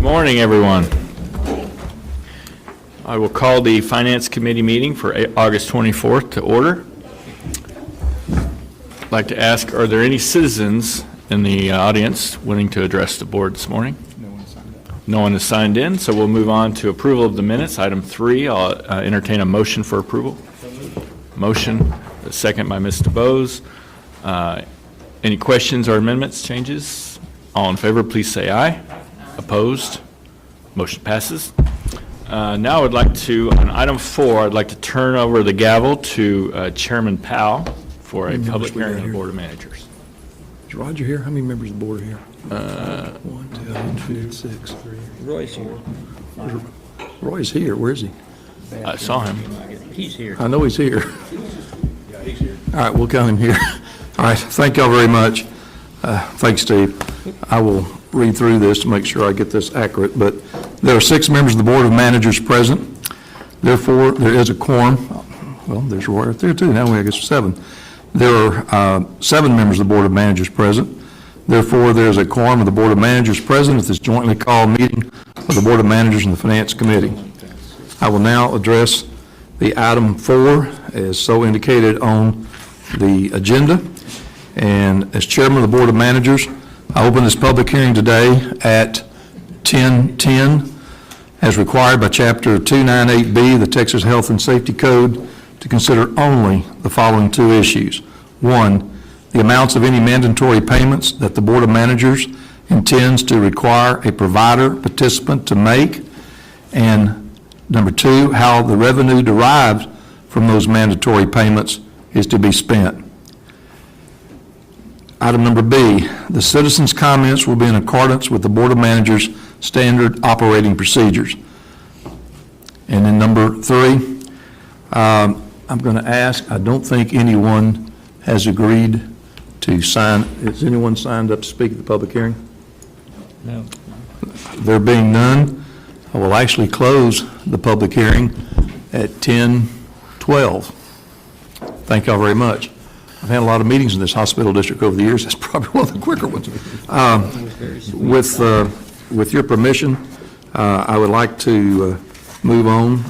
Morning, everyone. I will call the Finance Committee meeting for August 24th to order. I'd like to ask, are there any citizens in the audience wanting to address the board this morning? No one signed up. No one has signed in, so we'll move on to approval of the minutes. Item 3, I'll entertain a motion for approval. Motion, a second by Mr. Bose. Any questions or amendments, changes? All in favor, please say aye. Opposed? Motion passes. Now I'd like to, on item 4, I'd like to turn over the gavel to Chairman Powell for a public hearing of the Board of Managers. Is Roger here? How many members of the board are here? 1, 2, 3, 6, 3. Roy's here. Roy's here. Where is he? I saw him. He's here. I know he's here. Yeah, he's here. All right, we'll count him here. All right, thank y'all very much. Thanks, Steve. I will read through this to make sure I get this accurate, but there are 6 members of the Board of Managers present. Therefore, there is a quorum. Well, there's Roy right there, too. Now we, I guess, 7. There are 7 members of the Board of Managers present. Therefore, there is a quorum of the Board of Managers present at this jointly called meeting of the Board of Managers and the Finance Committee. I will now address the item 4 as so indicated on the agenda. And as Chairman of the Board of Managers, I open this public hearing today at 10:10 as required by Chapter 298B of the Texas Health and Safety Code to consider only the following 2 issues. 1, the amounts of any mandatory payments that the Board of Managers intends to require a provider participant to make, and number 2, how the revenue derived from those mandatory payments is to be spent. Item number B, the citizens' comments will be in accordance with the Board of Managers' standard operating procedures. And then number 3, I'm going to ask, I don't think anyone has agreed to sign. Has anyone signed up to speak at the public hearing? No. There being none, I will actually close the public hearing at 10:12. Thank y'all very much. I've had a lot of meetings in this hospital district over the years. That's probably one of the quicker ones. With your permission, I would like to move on.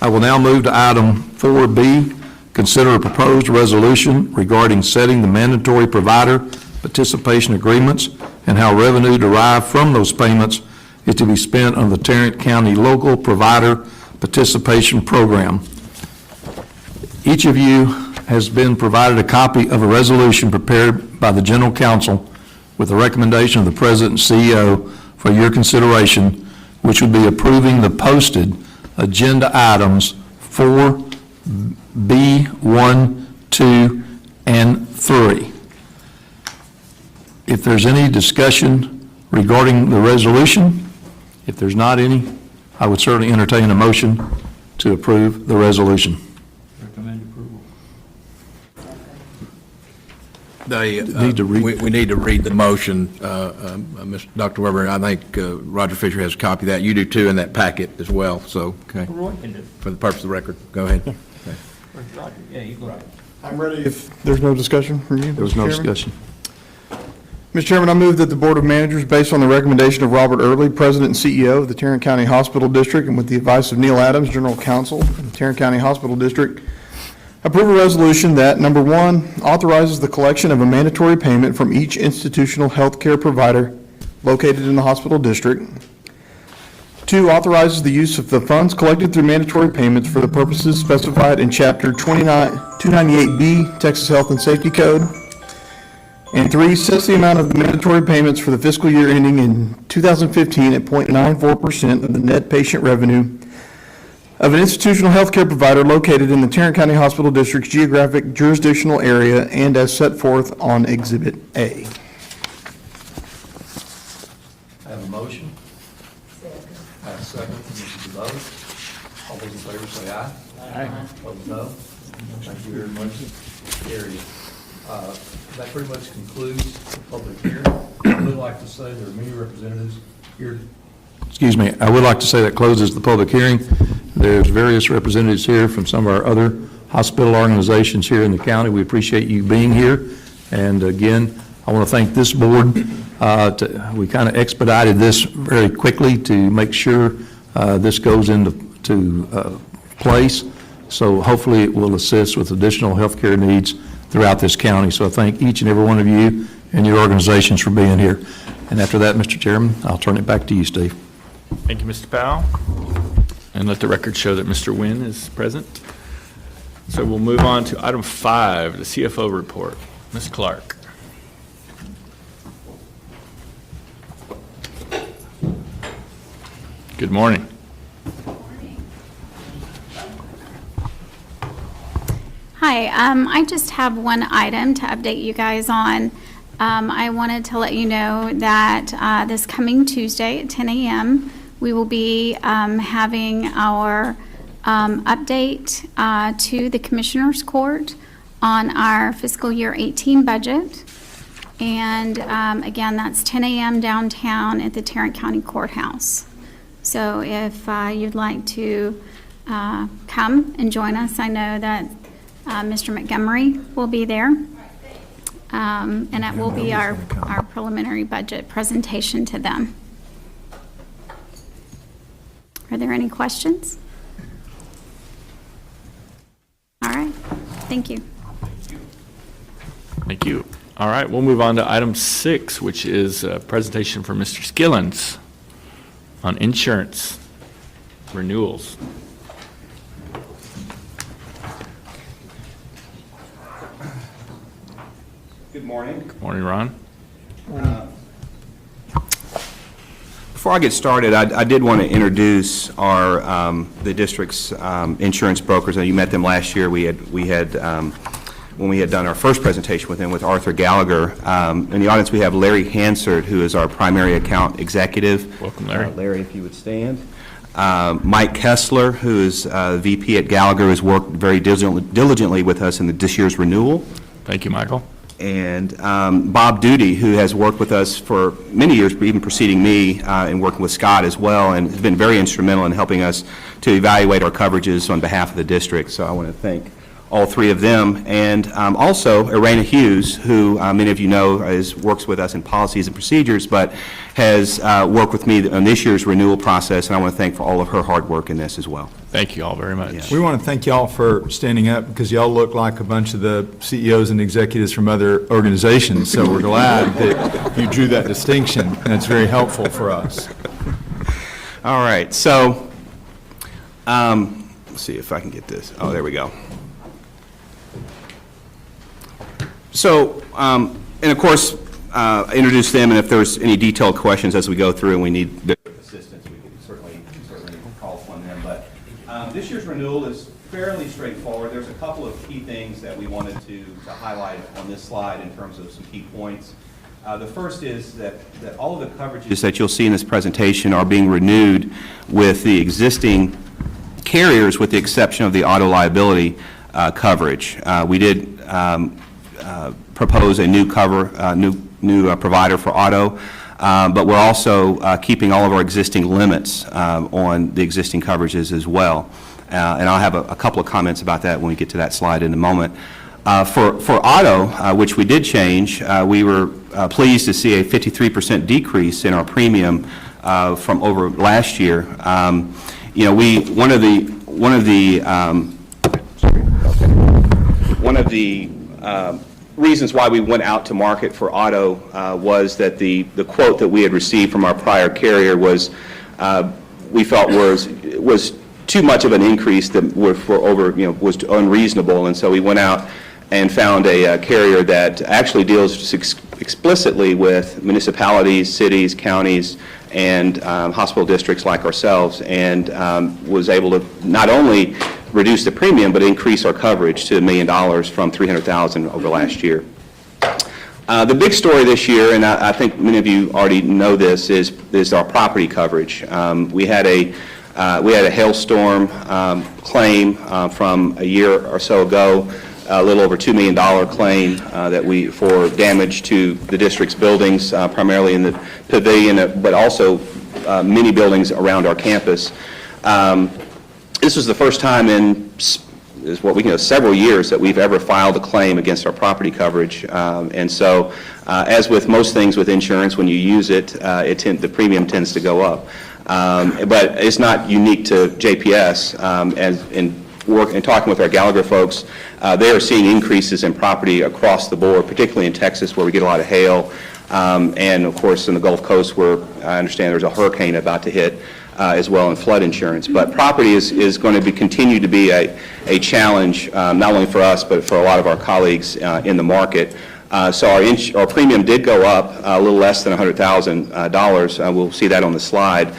I will now move to item 4B, consider a proposed resolution regarding setting the mandatory provider participation agreements and how revenue derived from those payments is to be spent on the Tarrant County Local Provider Participation Program. Each of you has been provided a copy of a resolution prepared by the General Counsel with the recommendation of the President and CEO for your consideration, which would be approving the posted agenda items 4B, 1, 2, and 3. If there's any discussion regarding the resolution, if there's not any, I would certainly entertain a motion to approve the resolution. Recommend approval. We need to read the motion, Dr. Weber. I think Roger Fisher has a copy of that. You do too in that packet as well. So, okay. Roy can do. For the purpose of the record, go ahead. Okay. Roger, yeah, you go right. I'm ready if there's no discussion from you, There was Mr. no Chairman. discussion. Mr. Chairman, I move that the Board of Managers, based on the recommendation of Robert Early, President and CEO of the Tarrant County Hospital District, and with the advice of Neil Adams, General Counsel of the Tarrant County Hospital District, approve a resolution that, number 1, authorizes the collection of a mandatory payment from each institutional health care provider located in the hospital district. 2, authorizes the use of the funds collected through mandatory payments for the purposes specified in Chapter 298B, Texas Health and Safety Code. And 3, sets the amount of the mandatory payments for the fiscal year ending in 2015 at 0.94% of the net patient revenue of an institutional healthcare provider located in the Tarrant County Hospital District's geographic jurisdictional area and as set forth on Exhibit A. I have a motion. I have a second from Mr. DeBose. All those in favor say aye. Aye. Opposed, no. Thank you very much. Carried. That pretty much concludes the public hearing. I would like to say there are many representatives here. Excuse me. I would like to say that closes the public hearing. There's various representatives here from some of our other hospital organizations here in the county. We appreciate you being here. And again, I want to thank this board. We kind of expedited this very quickly to make sure this goes into place. So hopefully it will assist with additional healthcare needs throughout this county. So I thank each and every one of you and your organizations for being here. And after that, Mr. Chairman, I'll turn it back to you, Steve. Thank you, Mr. Powell. And let the record show that Mr. Nguyen is present. So we'll move on to item 5, the CFO report. Ms. Clark. Good morning. Hi, I just have one item to update you guys on. I wanted to let you know that this coming Tuesday at 10 a.m., we will be having our update to the Commissioners Court on our fiscal year 18 budget. And again, that's 10 a.m. downtown at the Tarrant County Courthouse. So if you'd like to come and join us, I know that Mr. Montgomery will be there. And it will be our preliminary budget presentation to them. Are there any questions? All right, thank you. Thank you. All right, we'll move on to item 6, which is a presentation from Mr. Skillens on insurance renewals. Good morning. Good morning, Ron. Before I get started, I did want to introduce the district's insurance brokers. You met them last year. We had when we had done our first presentation with him with Arthur Gallagher. In the audience, we have Larry Hansard, who is our primary account executive. Welcome, Larry. Larry, if you would stand. Mike Kessler, who is VP at Gallagher, has worked very diligently with us in this year's renewal. Thank you, Michael. And Bob Duty, who has worked with us for many years, even preceding me, and working with Scott as well, and has been very instrumental in helping us to evaluate our coverages on behalf of the district. So I want to thank all three of them. And also Irena Hughes, who many of you know works with us in policies and procedures, but has worked with me on this year's renewal process, and I want to thank for all of her hard work in this as well. Thank you all very much. Yeah. We want to thank y'all for standing up, because y'all look like a bunch of the CEOs and executives from other organizations, so we're glad that you drew that distinction, and it's very helpful for us. All right, so let's see if I can get this. Oh, there we go. So, and of course, introduce them, and if there's any detailed questions as we go through and we need their assistance, we can certainly call upon them. But this year's renewal is fairly straightforward. There's a couple of key things that we wanted to highlight on this slide in terms of some key points. The first is that all of the coverages that you'll see in this presentation are being renewed with the existing carriers, with the exception of the auto liability coverage. We did propose a new provider for auto, but we're also keeping all of our existing limits on the existing coverages as well. And I'll have a couple of comments about that when we get to that slide in a moment. For auto, which we did change, we were pleased to see a 53% decrease in our premium from over last year. You know, one of the reasons why we went out to market for auto was that the quote that we had received from our prior carrier was we felt was too much of an increase that was unreasonable, and so we went out and found a carrier that actually deals explicitly with municipalities, cities, counties, and hospital districts like ourselves, and was able to not only reduce the premium, but increase our coverage to $1 million from $300,000 over last year. The big story this year, and I think many of you already know this, is our property coverage. We had a hailstorm claim from a year or so ago, a little over $2 million claim for damage to the district's buildings, primarily in the pavilion, but also many buildings around our campus. This was the first time in what we, several years that we've ever filed a claim against our property coverage. And so, as with most things with insurance, when you use it, the premium tends to go up. But it's not unique to JPS. As in talking with our Gallagher folks, they are seeing increases in property across the board, particularly in Texas where we get a lot of hail, and of course in the Gulf Coast where I understand there's a hurricane about to hit as well, in flood insurance. But property is going to continue to be a challenge, not only for us but for a lot of our colleagues in the market. So our premium did go up a little less than $100,000. We'll see that on the slide.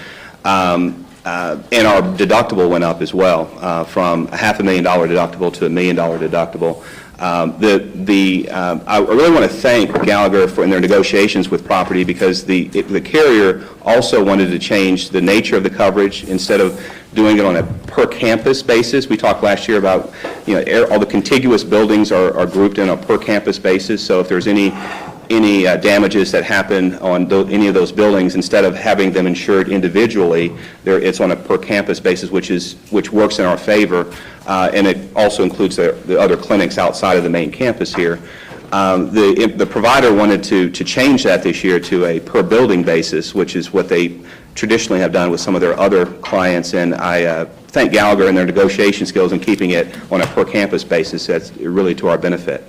And our deductible went up as well, from a $500,000 deductible to $1 million deductible. I really want to thank Gallagher in their negotiations with property, because the carrier also wanted to change the nature of the coverage. Instead of doing it on a per campus basis, we talked last year about, all the contiguous buildings are grouped in a per campus basis. So if there's any damages that happen on any of those buildings, instead of having them insured individually, it's on a per campus basis, which works in our favor, and it also includes the other clinics outside of the main campus here. The provider wanted to change that this year to a per building basis, which is what they traditionally have done with some of their other clients, and I thank Gallagher and their negotiation skills in keeping it on a per campus basis. That's really to our benefit.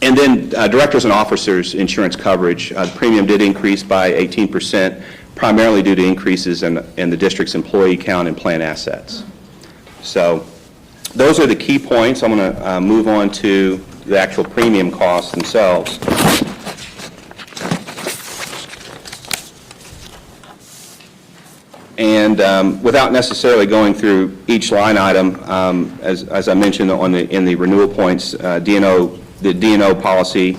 And then directors and officers insurance coverage, the premium did increase by 18%, primarily due to increases in the district's employee count and plan assets. So those are the key points. I'm going to move on to the actual premium costs themselves. And without necessarily going through each line item, as I mentioned in the renewal points, the D&O policy,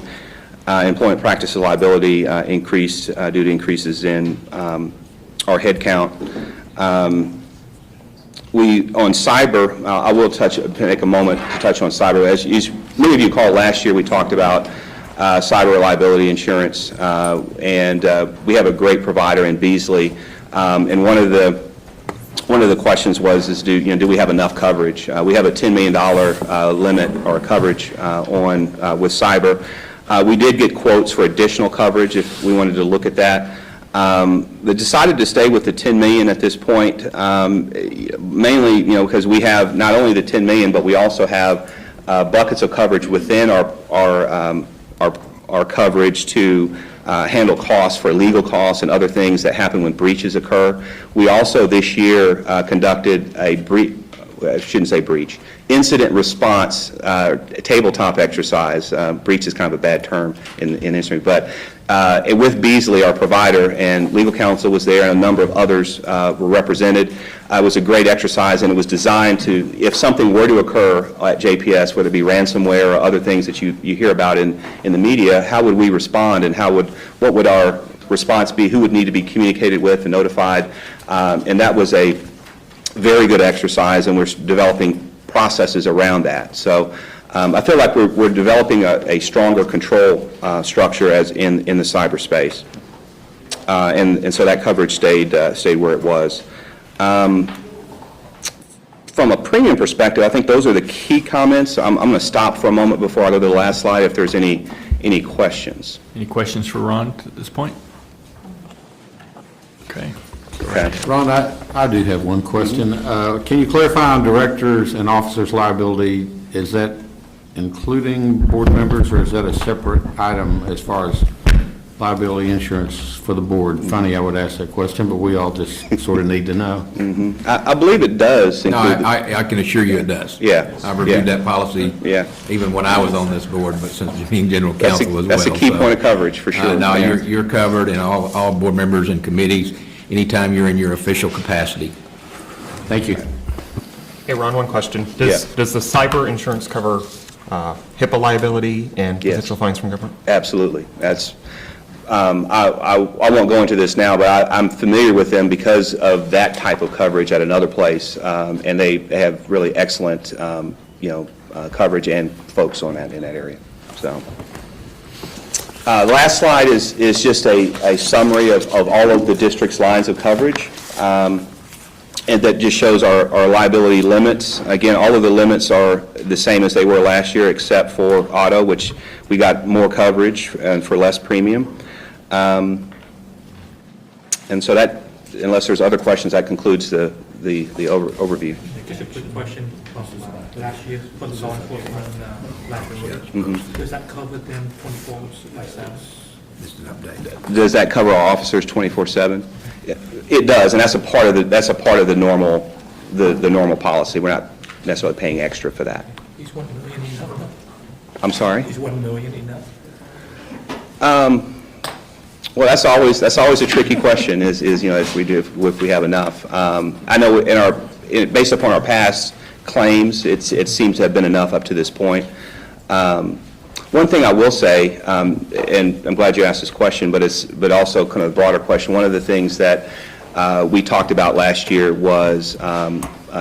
employment practices liability increased due to increases in our head count. On cyber, I will take a moment to touch on cyber. As many of you recall, last year we talked about cyber liability insurance, and we have a great provider in Beasley. And one of the questions was, do we have enough coverage? We have a $10 million limit or coverage with cyber. We did get quotes for additional coverage if we wanted to look at that. They decided to stay with the $10 million at this point, mainly because we have not only the $10 million, but we also have buckets of coverage within our coverage to handle costs for legal costs and other things that happen when breaches occur. We also this year conducted incident response tabletop exercise. Breach is kind of a bad term in industry, but with Beasley, our provider, and legal counsel was there, and a number of others were represented. It was a great exercise, and it was designed to, if something were to occur at JPS, whether it be ransomware or other things that you hear about in the media, how would we respond, and what would our response be? Who would need to be communicated with and notified? And that was a very good exercise, and we're developing processes around that. So I feel like we're developing a stronger control structure as in the cyberspace, and so that coverage stayed where it was. From a premium perspective, I think those are the key comments. I'm going to stop for a moment before I go to the last slide if there's any questions. Any questions for Ron at this point? Okay. Okay. Ron, I do have one question. Can you clarify on directors and officers liability, is that including board members, or is that a separate item as far as liability insurance for the board? Funny I would ask that question, but we all just sort of need to know. Mm-hmm. I believe it does No, include. I can assure you it does. Yeah. I've reviewed that policy Yeah. even when I was on this board, but since being general counsel as well. That's a key so, point of coverage, for sure. No, Yeah. you're covered, and all board members and committees, anytime you're in your official capacity. Thank you. Hey, Ron, one question. Yeah. Does the cyber insurance cover HIPAA liability and Yes. potential fines from government? Absolutely. That's, I won't go into this now, but I'm familiar with them because of that type of coverage at another place, and they have really excellent, coverage and folks on that in that area. So, the last slide is just a summary of all of the district's lines of coverage. and that just shows our liability limits. Again, all of the limits are the same as they were last year, except for auto, which we got more coverage and for less premium. And so that, unless there's other questions, that concludes the overview. Just a quick question. Last year, for the law enforcement liability, does that cover them 24/7? Just an update. Does that cover our officers 24/7? It does, and that's a part of the normal, the normal policy. We're not necessarily paying extra for that. Is $1 million enough? I'm sorry? Is $1 million enough? Well, that's always a tricky question, is if we have enough. I know based upon our past claims, it seems to have been enough up to this point. One thing I will say, and I'm glad you asked this question, but also kind of a broader question. One of the things that we talked about last year was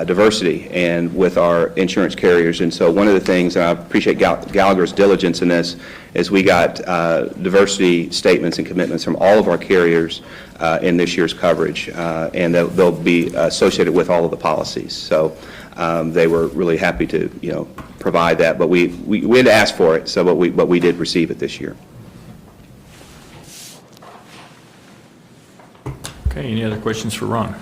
diversity and with our insurance carriers. And so one of the things, and I appreciate Gallagher's diligence in this, is we got diversity statements and commitments from all of our carriers in this year's coverage, and they'll be associated with all of the policies. So they were really happy to, provide that, but we had to ask for it. So, but we did receive it this year. Okay, any other questions for Ron?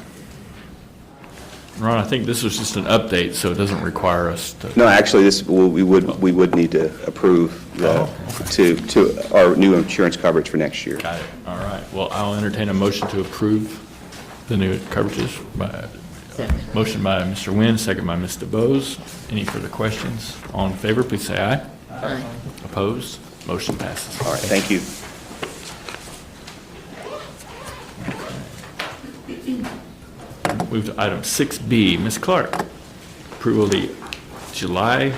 Ron, I think this was just an update, so it doesn't require us to... No, actually, we would need to approve to our new insurance coverage for next year. Got it. All right. Well, I'll entertain a motion to approve the new coverages. Motion by Mr. Nguyen, second by Ms. DeBose. Any further questions? All in favor, please say aye. Aye. Opposed? Motion passes. All right, thank you. Move to item 6B. Ms. Clark, approval of the July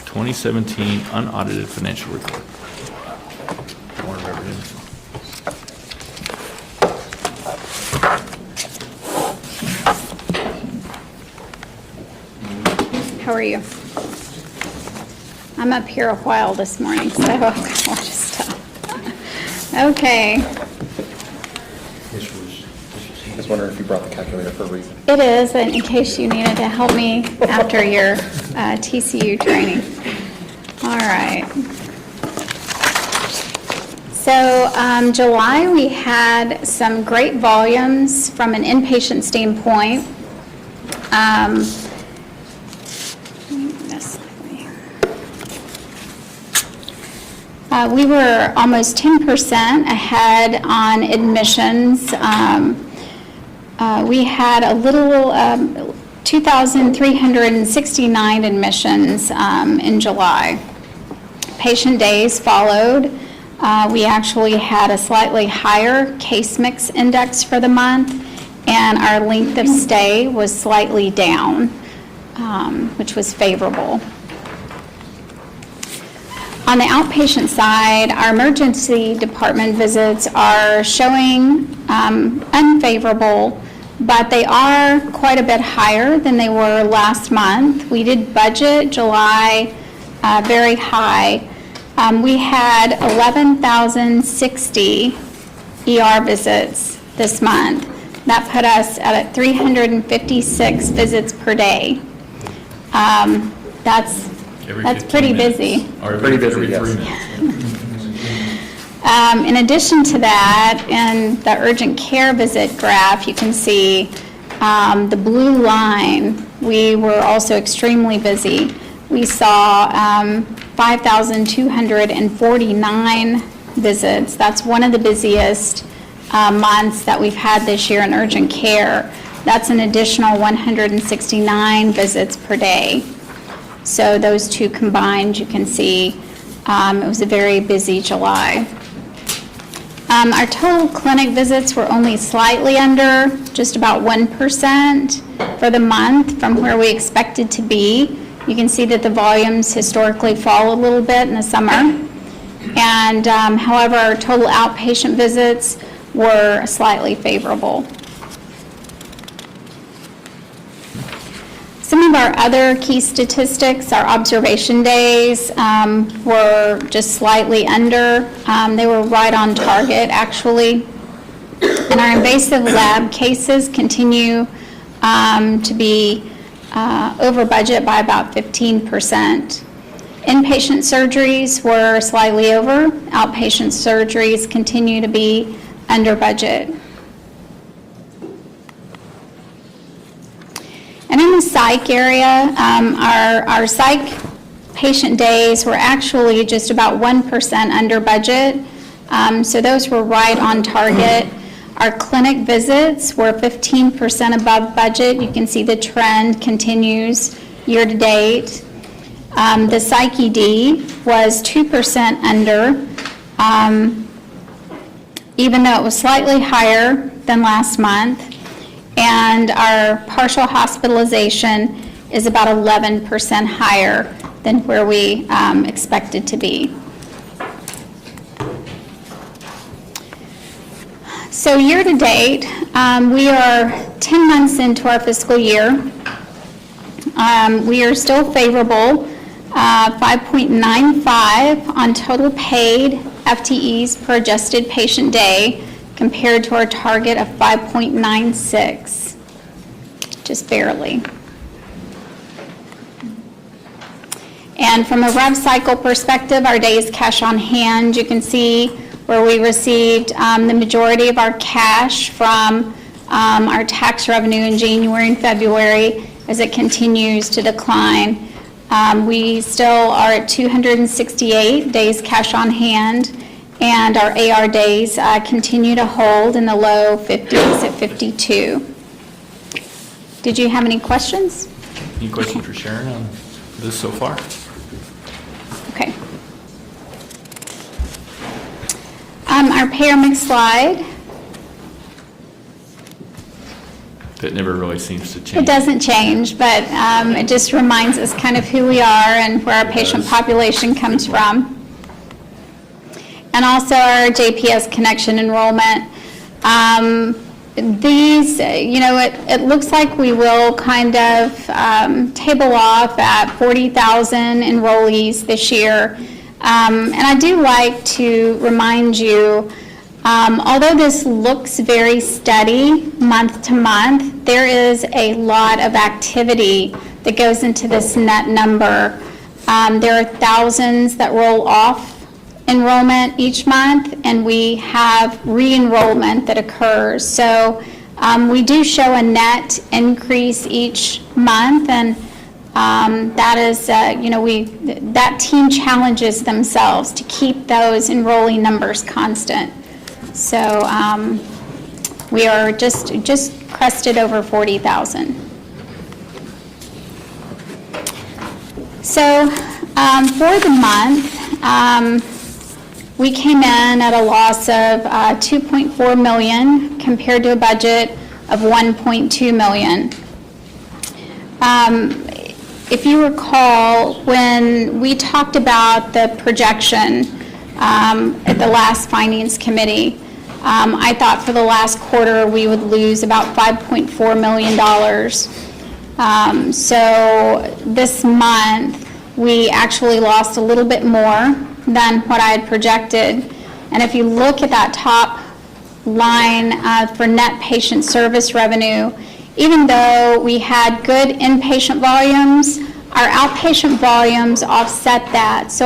2017 unaudited financial report. Board of Representatives. How are you? I'm up here a while this morning, so I'll just okay. I was wondering if you brought the calculator for a reason. It is, and in case you needed to help me after your TCU training. All right. So July, we had some great volumes from an inpatient standpoint. We were almost 10% ahead on admissions. We had a little 2,369 admissions in July. Patient days followed. We actually had a slightly higher case mix index for the month, and our length of stay was slightly down, which was favorable. On the outpatient side, our emergency department visits are showing unfavorable, but they are quite a bit higher than they were last month. We did budget July very high. We had 11,060 ER visits this month. That put us at 356 visits per day. That's pretty busy. Pretty busy, yes. In addition to that, in the urgent care visit graph, you can see the blue line. We were also extremely busy. We saw 5,249 visits. That's one of the busiest months that we've had this year in urgent care. That's an additional 169 visits per day. So those two combined, you can see it was a very busy July. Our total clinic visits were only slightly under, just about 1% for the month from where we expected to be. You can see that the volumes historically fall a little bit in the summer. And however, our total outpatient visits were slightly favorable. Some of our other key statistics, our observation days were just slightly under. They were right on target, actually. And our invasive lab cases continue to be over budget by about 15%. Inpatient surgeries were slightly over. Outpatient surgeries continue to be under budget. And in the psych area, our psych patient days were actually just about 1% under budget. So those were right on target. Our clinic visits were 15% above budget. You can see the trend continues year to date. The psych ED was 2% under, even though it was slightly higher than last month. And our partial hospitalization is about 11% higher than where we expected to be. So year to date, we are 10 months into our fiscal year. We are still favorable, 5.95 on total paid FTEs per adjusted patient day compared to our target of 5.96, just barely. And from a rev cycle perspective, our days cash on hand, you can see where we received the majority of our cash from our tax revenue in January and February as it continues to decline. We still are at 268 days cash on hand, and our AR days continue to hold in the low 50s at 52. Did you have any questions? Any questions for Sharon on this so far? Okay. Our payer mix slide, That never really seems to change. it doesn't change, but it just reminds us kind of who we are and where our patient population comes from. And also our JPS connection enrollment. These, it looks like we will kind of table off at 40,000 enrollees this year. And I do like to remind you, although this looks very steady month to month, there is a lot of activity that goes into this net number. There are thousands that roll off enrollment each month, and we have re-enrollment that occurs. So we do show a net increase each month, and that is, that team challenges themselves to keep those enrollee numbers constant. So we are just crested over 40,000. So for the month, we came in at a loss of $2.4 million compared to a budget of $1.2 million. If you recall, when we talked about the projection at the last Finance Committee, I thought for the last quarter we would lose about $5.4 million. So this month, we actually lost a little bit more than what I had projected. And if you look at that top line for net patient service revenue, even though we had good inpatient volumes, our outpatient volumes offset that. So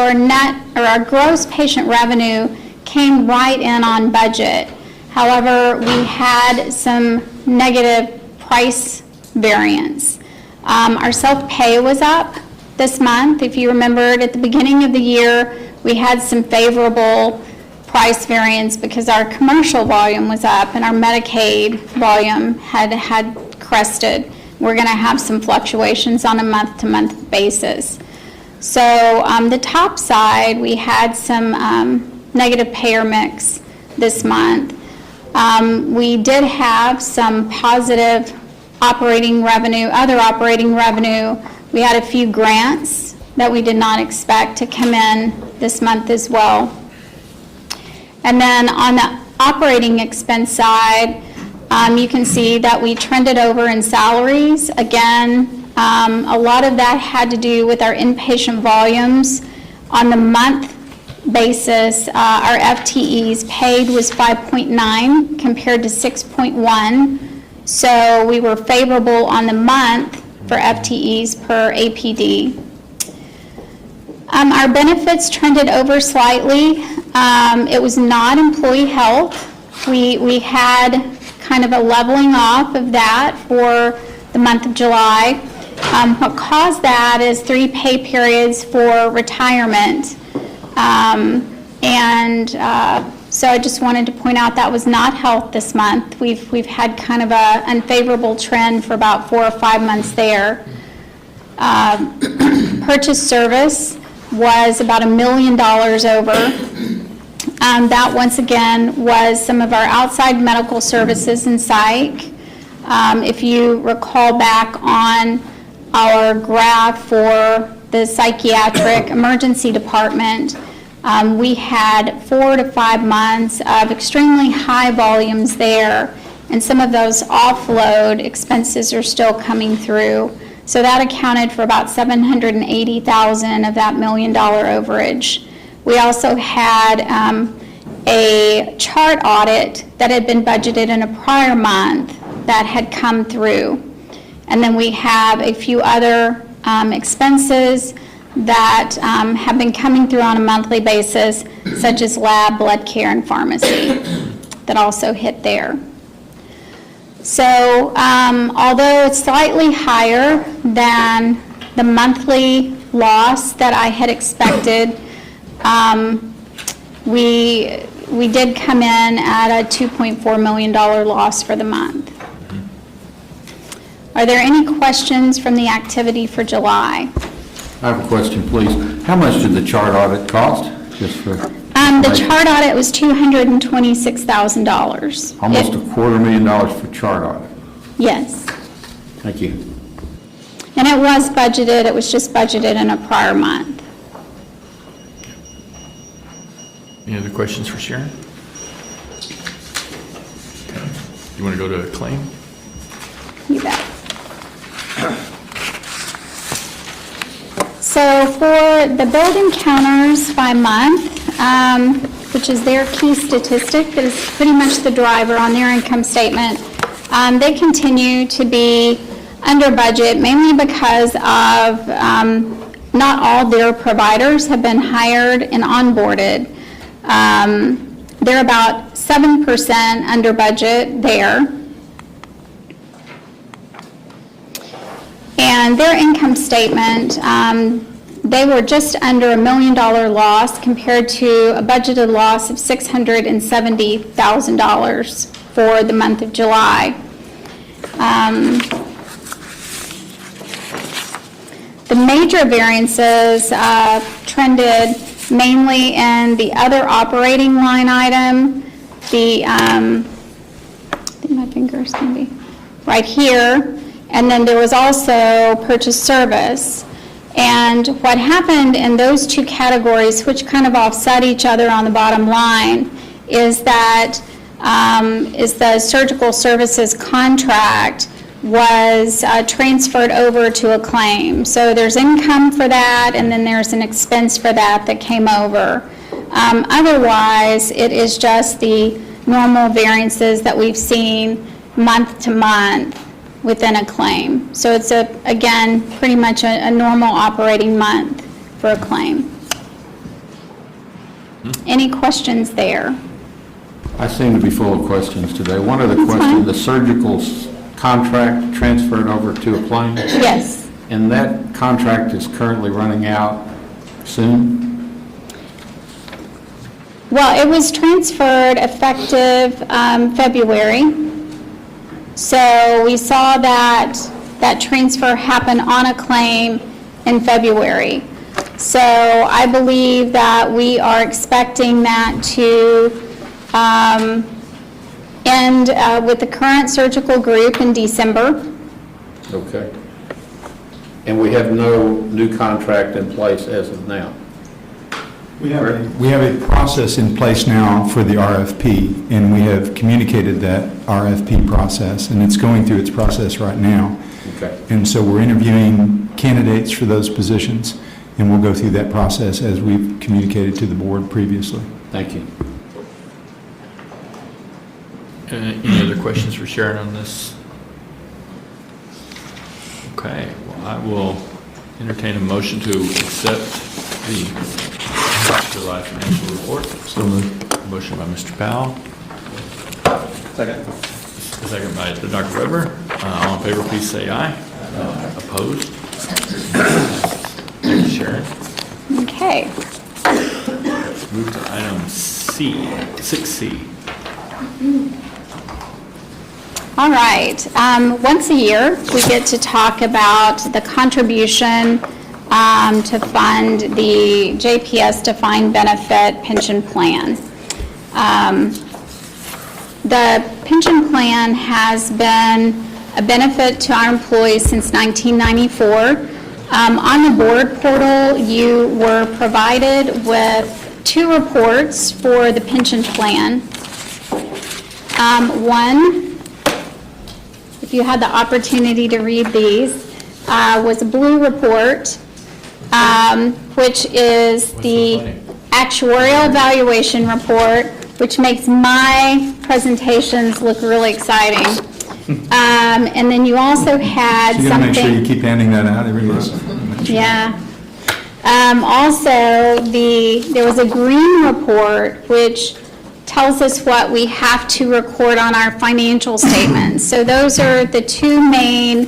our gross patient revenue came right in on budget. However, we had some negative price variance. Our self-pay was up this month. If you remembered, at the beginning of the year, we had some favorable price variance because our commercial volume was up and our Medicaid volume had crested. We're going to have some fluctuations on a month-to-month basis. So the top side, we had some negative payer mix this month. We did have some positive operating revenue, other operating revenue. We had a few grants that we did not expect to come in this month as well. And then on the operating expense side, you can see that we trended over in salaries. Again, a lot of that had to do with our inpatient volumes. On the month basis, our FTEs paid was 5.9 compared to 6.1. So we were favorable on the month for FTEs per APD. Our benefits trended over slightly. It was not employee health. We had kind of a leveling off of that for the month of July. What caused that is 3 pay periods for retirement. So I just wanted to point out that was not health this month. We've had kind of a unfavorable trend for about 4 or 5 months there. Purchase service was about $1 million over. That, once again, was some of our outside medical services and psych. If you recall back on our graph for the psychiatric emergency department, we had 4 to 5 months of extremely high volumes there, and some of those offload expenses are still coming through. So that accounted for about $780,000 of that $1 million overage. We also had a chart audit that had been budgeted in a prior month that had come through. And then we have a few other expenses that have been coming through on a monthly basis, such as lab, blood care, and pharmacy, that also hit there. So although it's slightly higher than the monthly loss that I had expected, we did come in at a $2.4 million loss for the month. Are there any questions from the activity for July? I have a question, please. How much did the chart audit cost? Just for The chart audit was $226,000. almost $250,000 for chart audit. Yes. Thank you. And it was budgeted, it was just budgeted in a prior month. Any other questions for Sharon? You want to go to a claim? You bet. So for the build encounters by month, which is their key statistic that is pretty much the driver on their income statement, they continue to be under budget, mainly because of not all their providers have been hired and onboarded. They're about 7% under budget there. And their income statement, they were just under $1 million loss compared to a budgeted loss of $670,000 for the month of July. The major variances trended mainly in the other operating line item. I think my finger's going to be right here. And then there was also purchase service. And what happened in those two categories, which kind of offset each other on the bottom line, is that the surgical services contract was transferred over to a claim. So there's income for that, and then there's an expense for that came over. Otherwise, it is just the normal variances that we've seen month to month within a claim. So it's, again, pretty much a normal operating month for a claim. Any questions there? I seem to be full of questions today. One other That's question, fine. the surgical contract transferred over to a claim? Yes. And that contract is currently running out soon? Well, it was transferred effective February. So we saw that transfer happen on a claim in February. So I believe that we are expecting that to end with the current surgical group in December. Okay. And we have no new contract in place as of now? We have a process in place now for the RFP, and we have communicated that RFP process, and it's going through its process right now. Okay. And so we're interviewing candidates for those positions, and we'll go through that process as we've communicated to the board previously. Thank you. Any other questions for Sharon on this I will entertain a motion to accept the July financial report. So moved. Motion by Mr. Powell. Second. Second by Dr. Weber. All in favor, please say aye. Opposed? Thank you, Sharon. Okay. Move to item C, 6C. All right. Once a year, we get to talk about the contribution to fund the JPS defined benefit pension plan. The pension plan has been a benefit to our employees since 1994. On the board portal, you were provided with 2 reports for the pension plan. One, if you had the opportunity to read these, was a blue report, which is the actuarial evaluation report, which makes my presentations look really exciting. And then you also had You gotta make sure you something, keep handing that out every month. yeah. Also, there was a green report, which tells us what we have to record on our financial statements. So those are the 2 main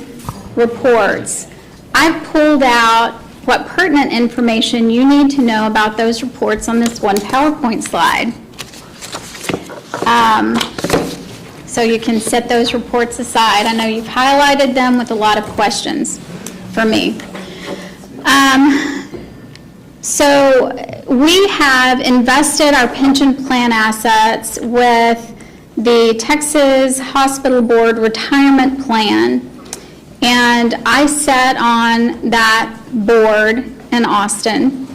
reports. I've pulled out what pertinent information you need to know about those reports on this one PowerPoint slide. So you can set those reports aside. I know you've highlighted them with a lot of questions for me. So we have invested our pension plan assets with the Texas Hospital Board Retirement Plan, and I sat on that board in Austin.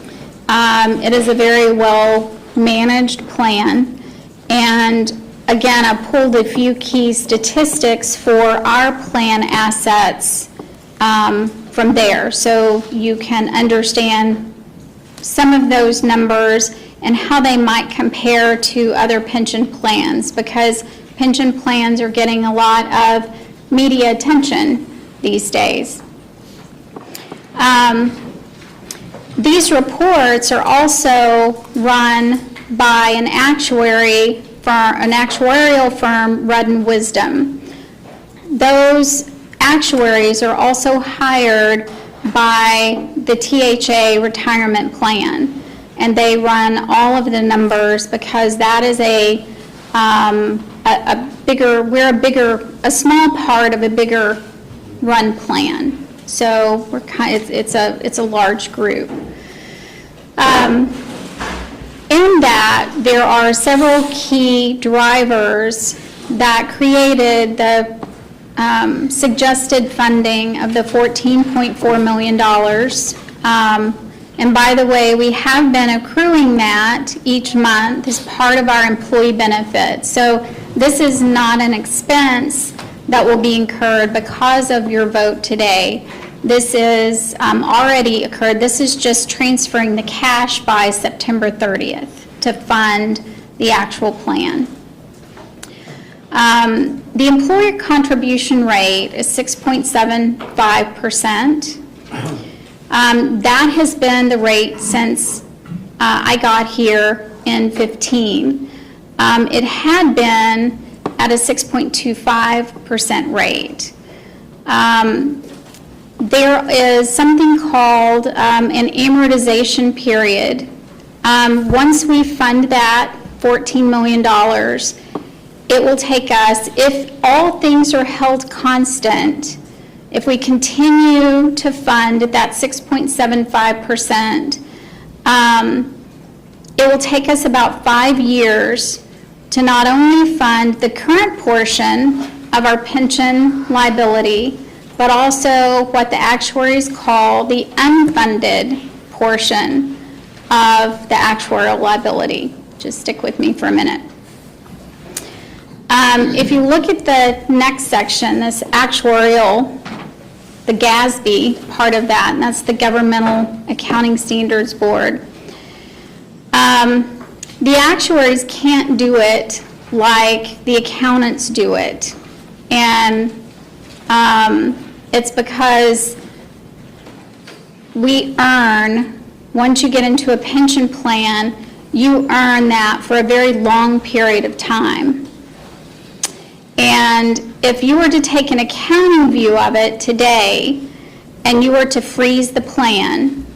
It is a very well-managed plan, and again, I pulled a few key statistics for our plan assets from there, so you can understand some of those numbers and how they might compare to other pension plans, because pension plans are getting a lot of media attention these days. These reports are also run by an actuarial firm, Rudd & Wisdom. Those actuaries are also hired by the THA retirement plan, and they run all of the numbers because that is a small part of a bigger run plan. So it's a large group. In that, there are several key drivers that created the suggested funding of the $14.4 million. And by the way, we have been accruing that each month as part of our employee benefits. So this is not an expense that will be incurred because of your vote today. This is already occurred. This is just transferring the cash by September 30th to fund the actual plan. The employer contribution rate is 6.75%. That has been the rate since I got here in 15. It had been at a 6.25% rate. There is something called an amortization period. Once we fund that $14 million, it will take us, if all things are held constant, if we continue to fund at that 6.75%, it will take us about 5 years to not only fund the current portion of our pension liability, but also what the actuaries call the unfunded portion of the actuarial liability. Just stick with me for a minute. If you look at the next section, this actuarial, the GASB part of that, and that's the Governmental Accounting Standards Board. The actuaries can't do it like the accountants do it. And it's because we earn, once you get into a pension plan, you earn that for a very long period of time. And if you were to take an accounting view of it today, and you were to freeze the plan,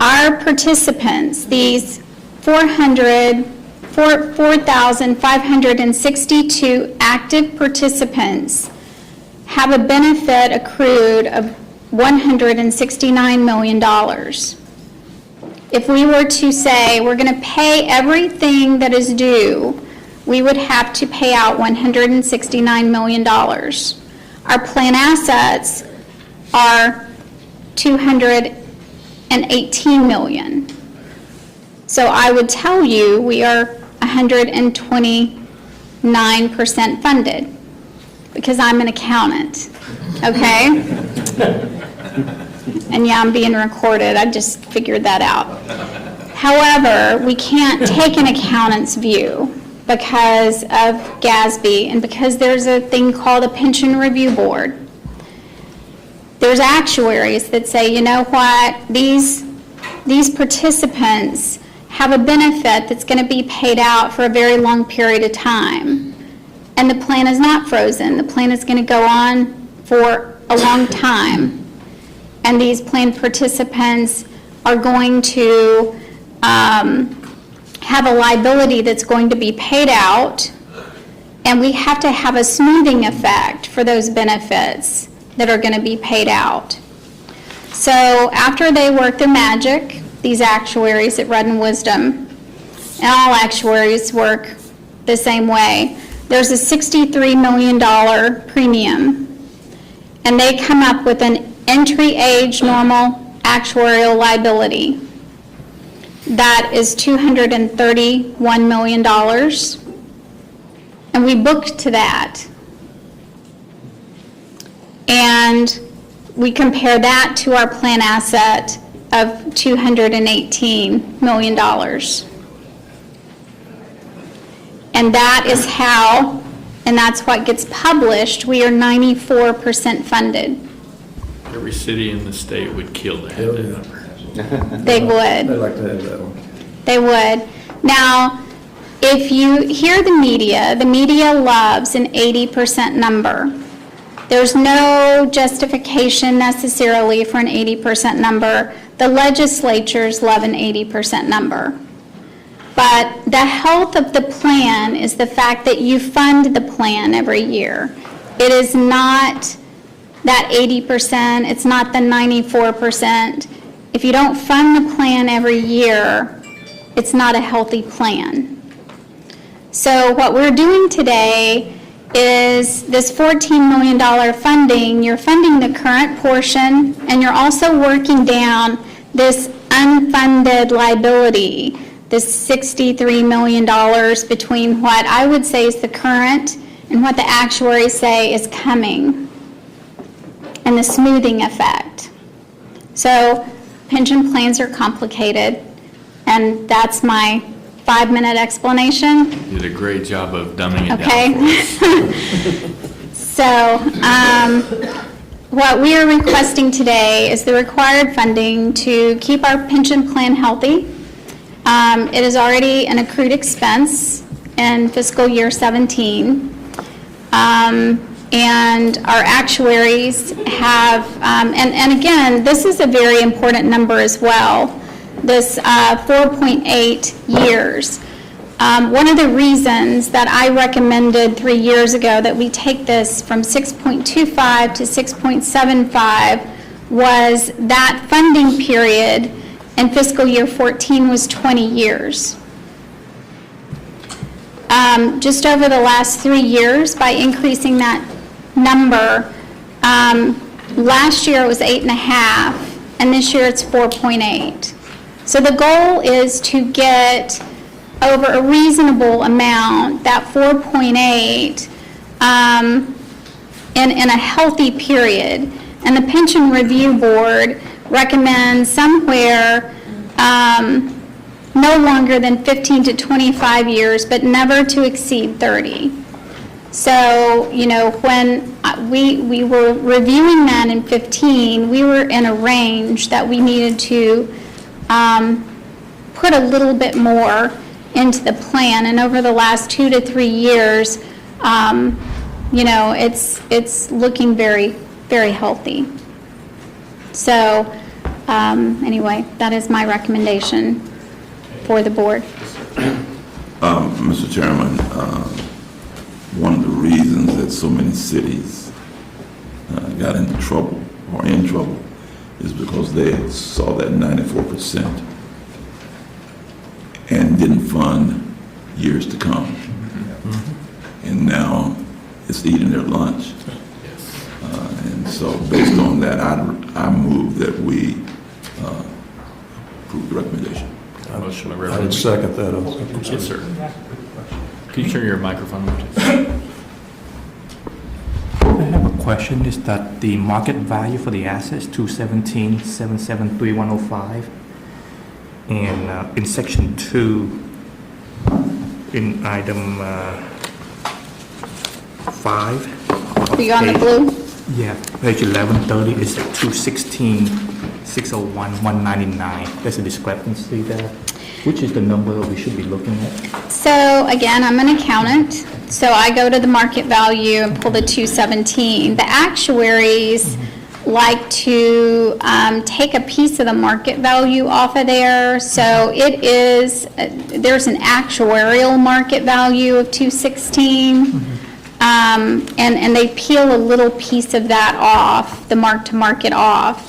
our participants, these 4,562 active participants, have a benefit accrued of $169 million. If we were to say we're going to pay everything that is due, we would have to pay out $169 million. Our plan assets are $218 million. So I would tell you we are 129% funded, because I'm an accountant, okay? And yeah, I'm being recorded, I just figured that out. However, we can't take an accountant's view because of GASB and because there's a thing called a pension review board. There's actuaries that say, you know what, these participants have a benefit that's going to be paid out for a very long period of time. And the plan is not frozen. The plan is going to go on for a long time. And these plan participants are going to have a liability that's going to be paid out. And we have to have a smoothing effect for those benefits that are going to be paid out. So after they work their magic, these actuaries at Rudd and Wisdom, and all actuaries work the same way, there's a $63 million premium, and they come up with an entry age normal actuarial liability. That is $231 million, and we booked to that. And we compare that to our plan asset of $218 million. And that is how, and that's what gets published, we are 94% funded. Every city in the state would kill to have that number. They would. I'd like to have that one. They would. Now, if you hear the media loves an 80% number. There's no justification necessarily for an 80% number. The legislatures love an 80% number. But the health of the plan is the fact that you fund the plan every year. It is not that 80%, it's not the 94%. If you don't fund the plan every year, it's not a healthy plan. So what we're doing today is this $14 million funding. You're funding the current portion, and you're also working down this unfunded liability, this $63 million between what I would say is the current and what the actuaries say is coming, and the smoothing effect. So pension plans are complicated, and that's my 5-minute explanation. You did a great job of dumbing it Okay. down for us. So what we are requesting today is the required funding to keep our pension plan healthy. It is already an accrued expense in fiscal year 17. And our actuaries have, and again, this is a very important number as well, this 4.8 years. One of the reasons that I recommended 3 years ago that we take this from 6.25 to 6.75 was that funding period in fiscal year 14 was 20 years. Just over the last 3 years, by increasing that number, last year it was 8.5, and this year it's 4.8. So the goal is to get over a reasonable amount, that 4.8, in a healthy period. And the Pension Review Board recommends somewhere no longer than 15 to 25 years, but never to exceed 30. So, you know, when we were reviewing that in 15, we were in a range that we needed to put a little bit more into the plan. And over the last 2 to 3 years, you know, it's looking very, very healthy. So, anyway, that is my recommendation for the board. Mr. Chairman, one of the reasons that so many cities got into trouble or in trouble is because they saw that 94% and didn't fund years to come. And now it's eating their lunch. And so based on that, I move that we approve the recommendation. Motion by I would Reverend. second that. Yes, sir. Can you turn your microphone on, please? I have a question, is that the market value for the assets, 217,773,105, and in section 2, in item 5. Are you on the blue? Yeah, page 1130 is 216,601,199. There's a discrepancy there. Which is the number that we should be looking at? So again, I'm an accountant, so I go to the market value and pull the 217. The actuaries like to take a piece of the market value off of there, so it is, there's an actuarial market value of 216, and they peel a little piece of that off, the mark-to-market off.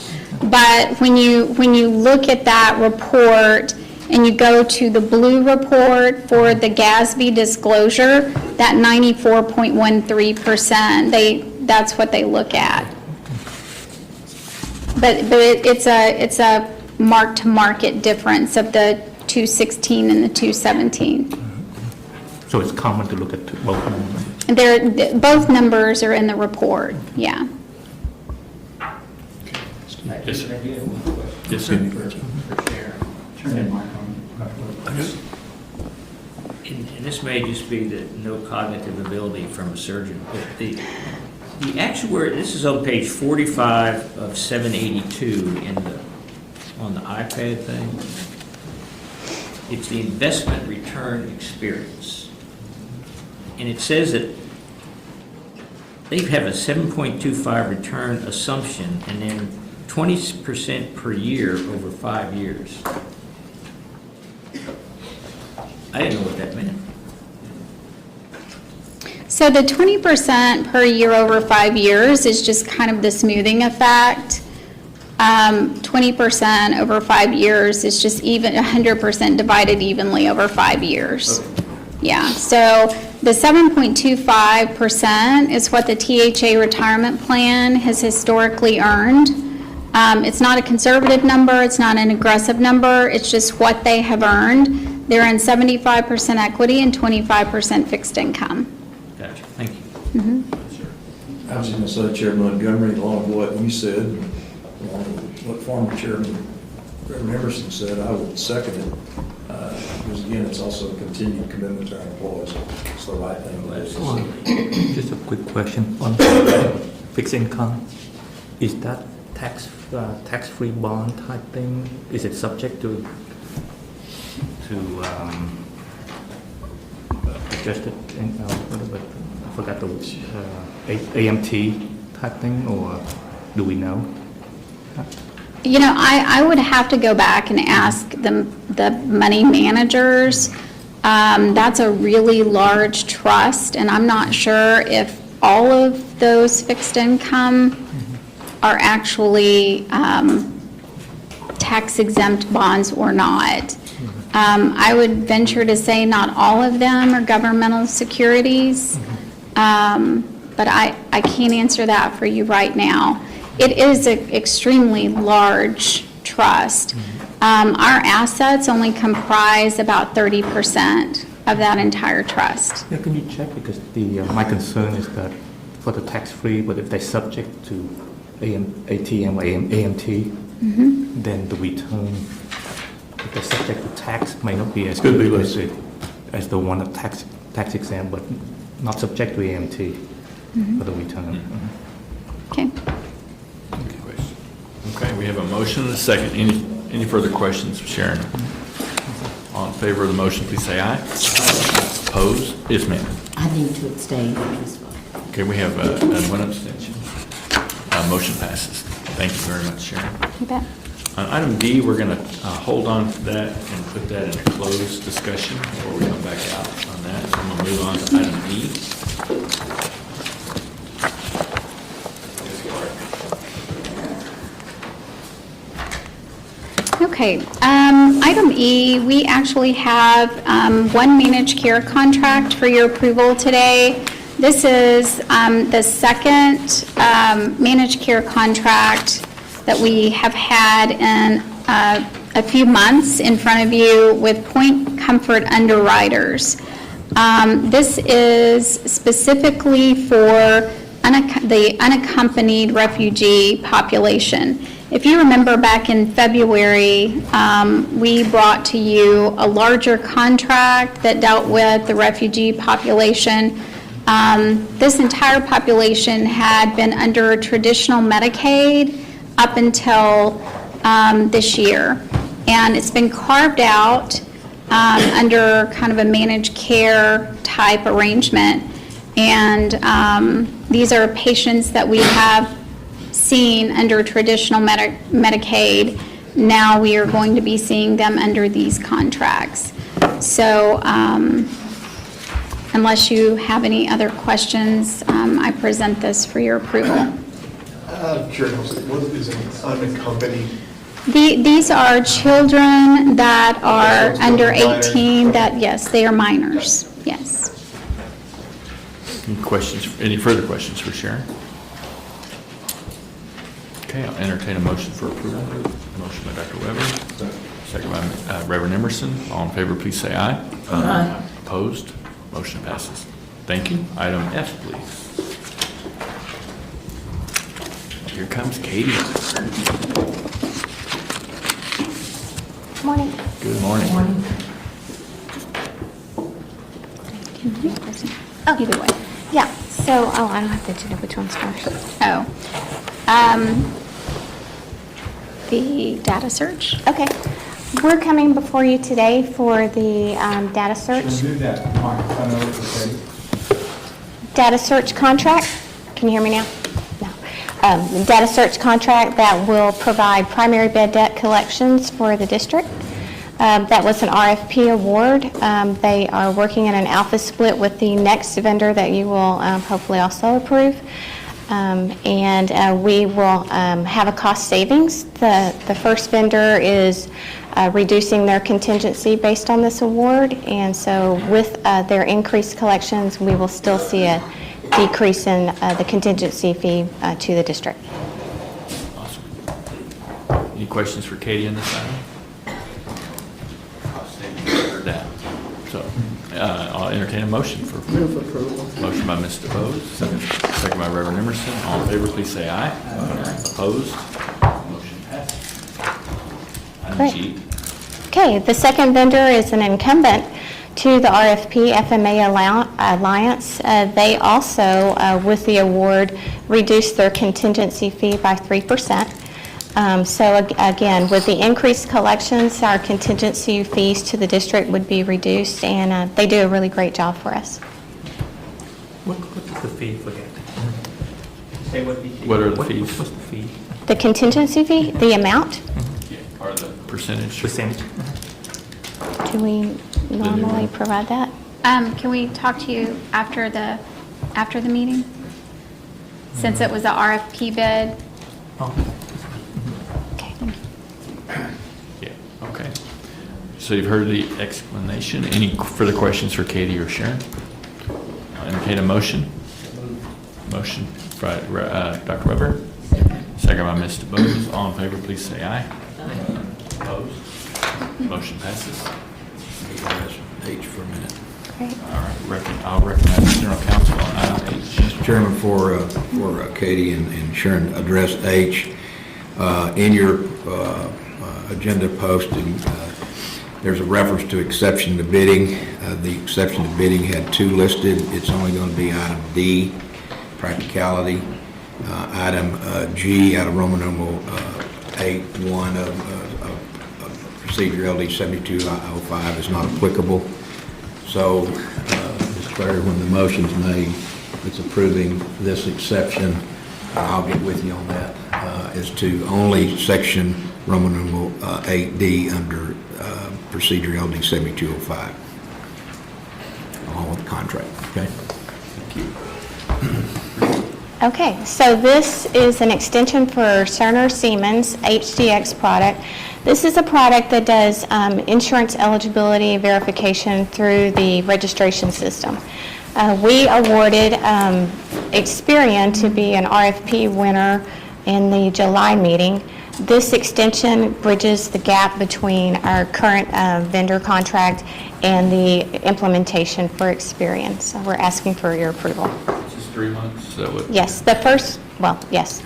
But when you look at that report, and you go to the blue report for the GASB disclosure, that 94.13%, that's what they look at. But it's a mark-to-market difference of the 216 and the 217. So it's common to look at both numbers. And both numbers are in the report, yeah. Yes, sir. Yes, sir. And this may just be the no cognitive ability from a surgeon, but the actuary, this is on page 45 of 782 on the iPad thing. It's the investment return experience. And it says that they have a 7.25 return assumption and then 20% per year over 5 years. I didn't know what that meant. So the 20% per year over 5 years is just kind of the smoothing effect. 20% over 5 years is just even 100% divided evenly over 5 years. Okay. Yeah, so the 7.25% is what the THA retirement plan has historically earned. It's not a conservative number, it's not an aggressive number, it's just what they have earned. They're in 75% equity and 25% fixed income. Gotcha, thank you. I was going to say, Chairman Montgomery, along with what you said, along with what former Chairman Reverend Emerson said, I would second it. Because again, it's also a continued commitment to our employees. It's the right thing to do. Just a quick question on fixed income. Is that tax-free bond type thing? Is it subject to adjusted, I forgot the AMT type thing, or do we know? You know, I would have to go back and ask the money managers. That's a really large trust, and I'm not sure if all of those fixed income are actually tax exempt bonds or not. I would venture to say not all of them are governmental securities, but I can't answer that for you right now. It is an extremely large trust. Our assets only comprise about 30% of that entire trust. Yeah, can you check, because my concern is that for the tax-free, but if they're subject to ATM or AMT, then the return, if they're subject to tax, might not be as Could be good less. as the one of tax exempt, but not subject to AMT for the return. Okay. Okay, we have a motion and a second. Any further questions, Sharon? All in favor of the motion, please say aye. Opposed? Yes, ma'am. I need to abstain from this vote. Okay, we have one abstention. Motion passes. Thank you very much, Sharon. You bet. On item D, we're going to hold on to that and put that in a closed discussion before we come back out on that. So I'm going to move on to item E. Okay, item E, we actually have one managed care contract for your approval today. This is the second managed care contract that we have had in a few months in front of you with Point Comfort Underwriters. This is specifically for the unaccompanied refugee population. If you remember back in February, we brought to you a larger contract that dealt with the refugee population. This entire population had been under traditional Medicaid up until this year. And it's been carved out under kind of a managed care type arrangement. And these are patients that we have seen under traditional Medicaid. Now we are going to be seeing them under these contracts. So unless you have any other questions, I present this for your approval. Curiosity, what is an unaccompanied? These are children that are under 18 that, yes, they are minors, yes. Any further questions for Sharon? Okay, I'll entertain a motion for approval. Motion by Dr. Weber, second by Reverend Emerson. All in favor, please say aye. Aye. Opposed? Motion passes. Thank you. Item F, please. Here comes Katie. Morning. Good morning. Oh, either way. Yeah, so, I don't have to do which one's first. Oh. The data search. Okay. We're coming before you today for the data search. Data search contract. Can you hear me now? No. The data search contract that will provide primary bed debt collections for the district. That was an RFP award. They are working in an alpha split with the next vendor that you will hopefully also approve. And we will have a cost savings. The first vendor is reducing their contingency based on this award, and so with their increased collections, we will still see a decrease in the contingency fee to the district. Awesome. Any questions for Katie on this item? Heard that. So I'll entertain a motion for approval. Motion by Ms. DeBose, second by Reverend Emerson. All in favor, please say aye. Opposed? Motion passes. Item Great. G. Okay, the second vendor is an incumbent to the RFP FMA Alliance. They also, with the award, reduced their contingency fee by 3%. So again, with the increased collections, our contingency fees to the district would be reduced, and they do a really great job for us. What is the fee for that? Say what What are the fees? What's the fee? The contingency fee, the amount, Or the percentage? Percentage? do we normally provide that? Can we talk to you after the meeting? Since it was a RFP bid? Oh. Okay, thank you. Yeah, okay. So you've heard the explanation. Any further questions for Katie or Sharon? I'll entertain a motion. Motion by Dr. Weber. Second by Ms. DeBose. All in favor, please say aye. Opposed? Motion passes. H for a minute. Great. All right, I'll recognize the General Counsel on item H. Mr. Chairman, for Katie and Sharon, address H. In your agenda posting, There's a reference to exception to bidding. The exception to bidding had 2 listed. It's only going to be item D, practicality. Item G out of Roman numeral 8.1 of procedure LD 7205 is not applicable. So, Ms. Clary, when the motion's made, it's approving this exception. I'll get with you on that, as to only section Roman numeral 8D under procedure LD 7205, along with the contract, okay? Okay, so this is an extension for Cerner Siemens HDX product. This is a product that does insurance eligibility verification through the registration system. We awarded Experian to be an RFP winner in the July meeting. This extension bridges the gap between our current vendor contract and the implementation for Experian. So we're asking for your approval. This is 3 months, is that what? Yes, the first, well, yes.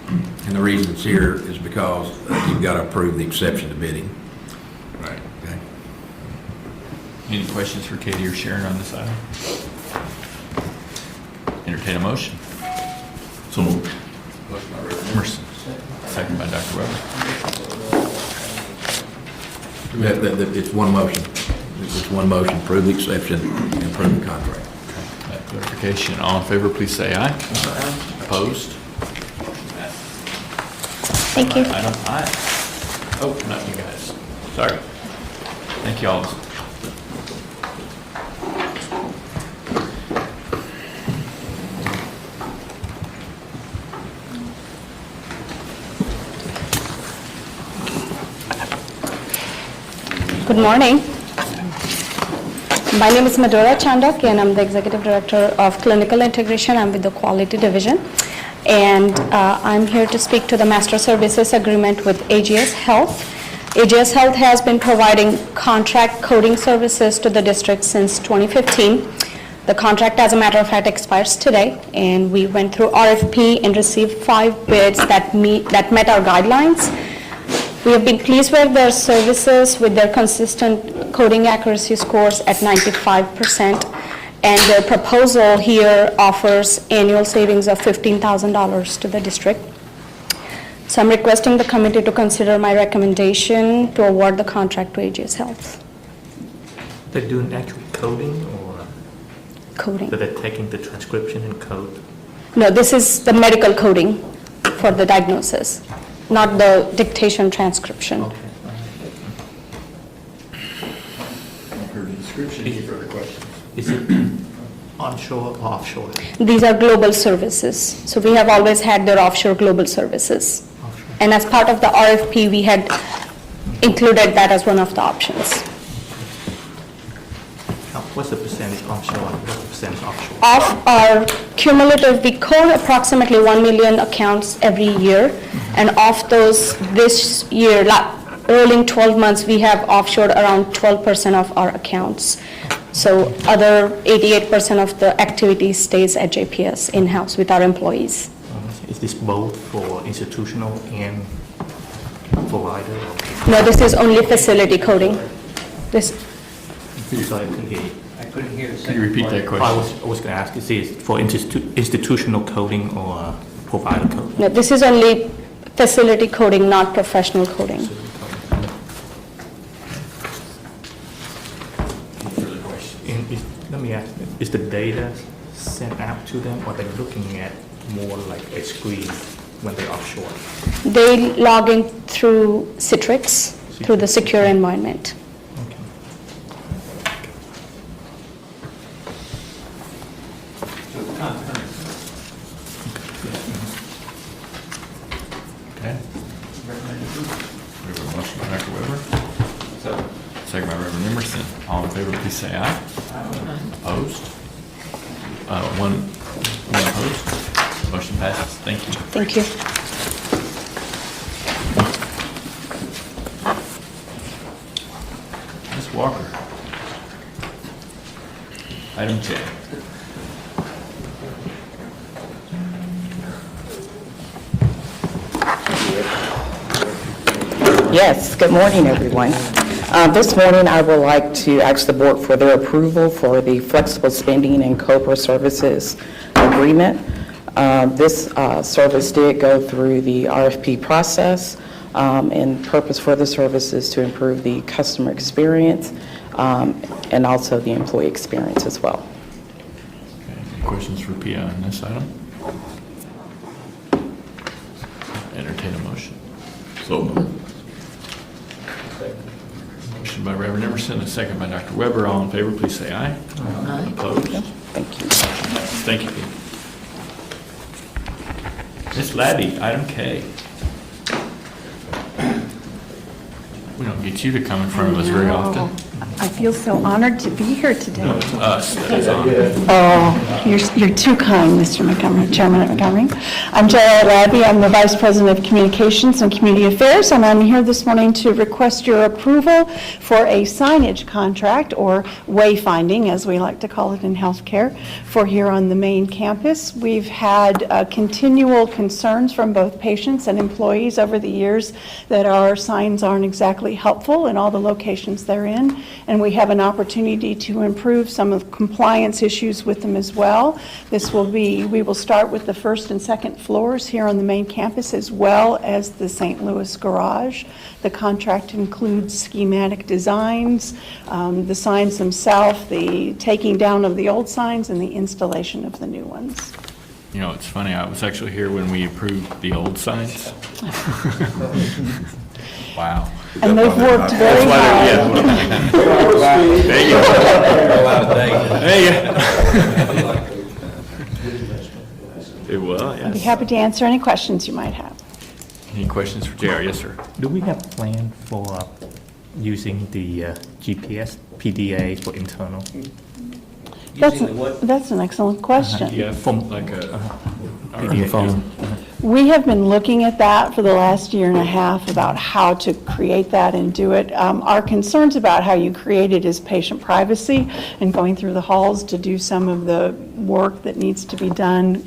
And the reason it's here is because you've got to approve the exception to bidding. Right. Okay. Any questions for Katie or Sharon on this item? Entertain a motion. So moved. Motion by Reverend Emerson, second by Dr. Weber. It's one motion. It's one motion, approve the exception and approve the contract. That clarification. All in favor, please say aye. Opposed? Thank you. Item I. Oh, not you guys. Sorry. Thank you all. Good morning. My name is Madhura Chandak, and I'm the Executive Director of Clinical Integration. I'm with the Quality Division. And I'm here to speak to the Master Services Agreement with AGS Health. AGS Health has been providing contract coding services to the district since 2015. The contract, as a matter of fact, expires today, and we went through RFP and received 5 bids that met our guidelines. We have been pleased with their services, with their consistent coding accuracy scores at 95%, and their proposal here offers annual savings of $15,000 to the district. So I'm requesting the committee to consider my recommendation to award the contract to AGS Health. They're doing actual coding or Coding. so they're taking the transcription and code? No, this is the medical coding for the diagnosis, not the dictation transcription. Okay. Heard the description. Any further questions? Is it onshore or offshore? These are global services. So we have always had their offshore global services. Offshore. And as part of the RFP, we had included that as one of the options. What's the percentage onshore and what's the percentage offshore? Of our cumulative, we code approximately 1 million accounts every year. And of those, this year, rolling 12 months, we have offshored around 12% of our accounts. So other 88% of the activity stays at JPS in-house with our employees. Is this both for institutional and provider? No, this is only facility coding. This, Sorry, I couldn't hear you. I couldn't hear the Can second you repeat part. that question? I was going to ask, is this for institutional coding or provider coding? no, this is only facility coding, not professional coding. Any further questions? And let me ask, is the data sent out to them, or they're looking at more like a screen when they're offshore? They log in through Citrix, through the secure environment. Okay. Okay. We have a motion by Dr. Weber. Second by Reverend Emerson. All in favor, please say aye. Opposed? One opposed. Motion passes. Thank you. Thank you. Ms. Walker. Item J. Yes, good morning, everyone. This morning, I would like to ask the board for their approval for the flexible spending and COBRA services agreement. This service did go through the RFP process, and purpose for the service is to improve the customer experience and also the employee experience as well. Okay, any questions for Pia on this item? Entertain a motion. So moved. Motion by Reverend Emerson, a second by Dr. Weber. All in favor, please say aye. Aye. Opposed? Thank you. Thank you, Pia. Ms. Labby, item K. We don't get you to come in front of us very often. I feel so honored to be here today. No, it's us that is honored. Oh, you're too kind, Mr. Montgomery, Chairman Montgomery. I'm J.R. Labby. I'm the Vice President of Communications and Community Affairs, and I'm here this morning to request your approval for a signage contract, or wayfinding, as we like to call it in healthcare, for here on the main campus. We've had continual concerns from both patients and employees over the years that our signs aren't exactly helpful in all the locations they're in, and we have an opportunity to improve some of the compliance issues with them as well. We will start with the first and second floors here on the main campus, as well as the St. Louis garage. The contract includes schematic designs, the signs themselves, the taking down of the old signs, and the installation of the new ones. You know, it's funny, I was actually here when we approved the old signs. Wow. And they've worked very hard. There you go. It will, I'd be yes. happy to answer any questions you might have. Any questions for JR? Yes, sir. Do we have plan for using the GPS PDA for internal? That's an excellent question. Yeah, from like a. We have been looking at that for the last year and a half about how to create that and do it. Our concerns about how you create it is patient privacy and going through the halls to do some of the work that needs to be done,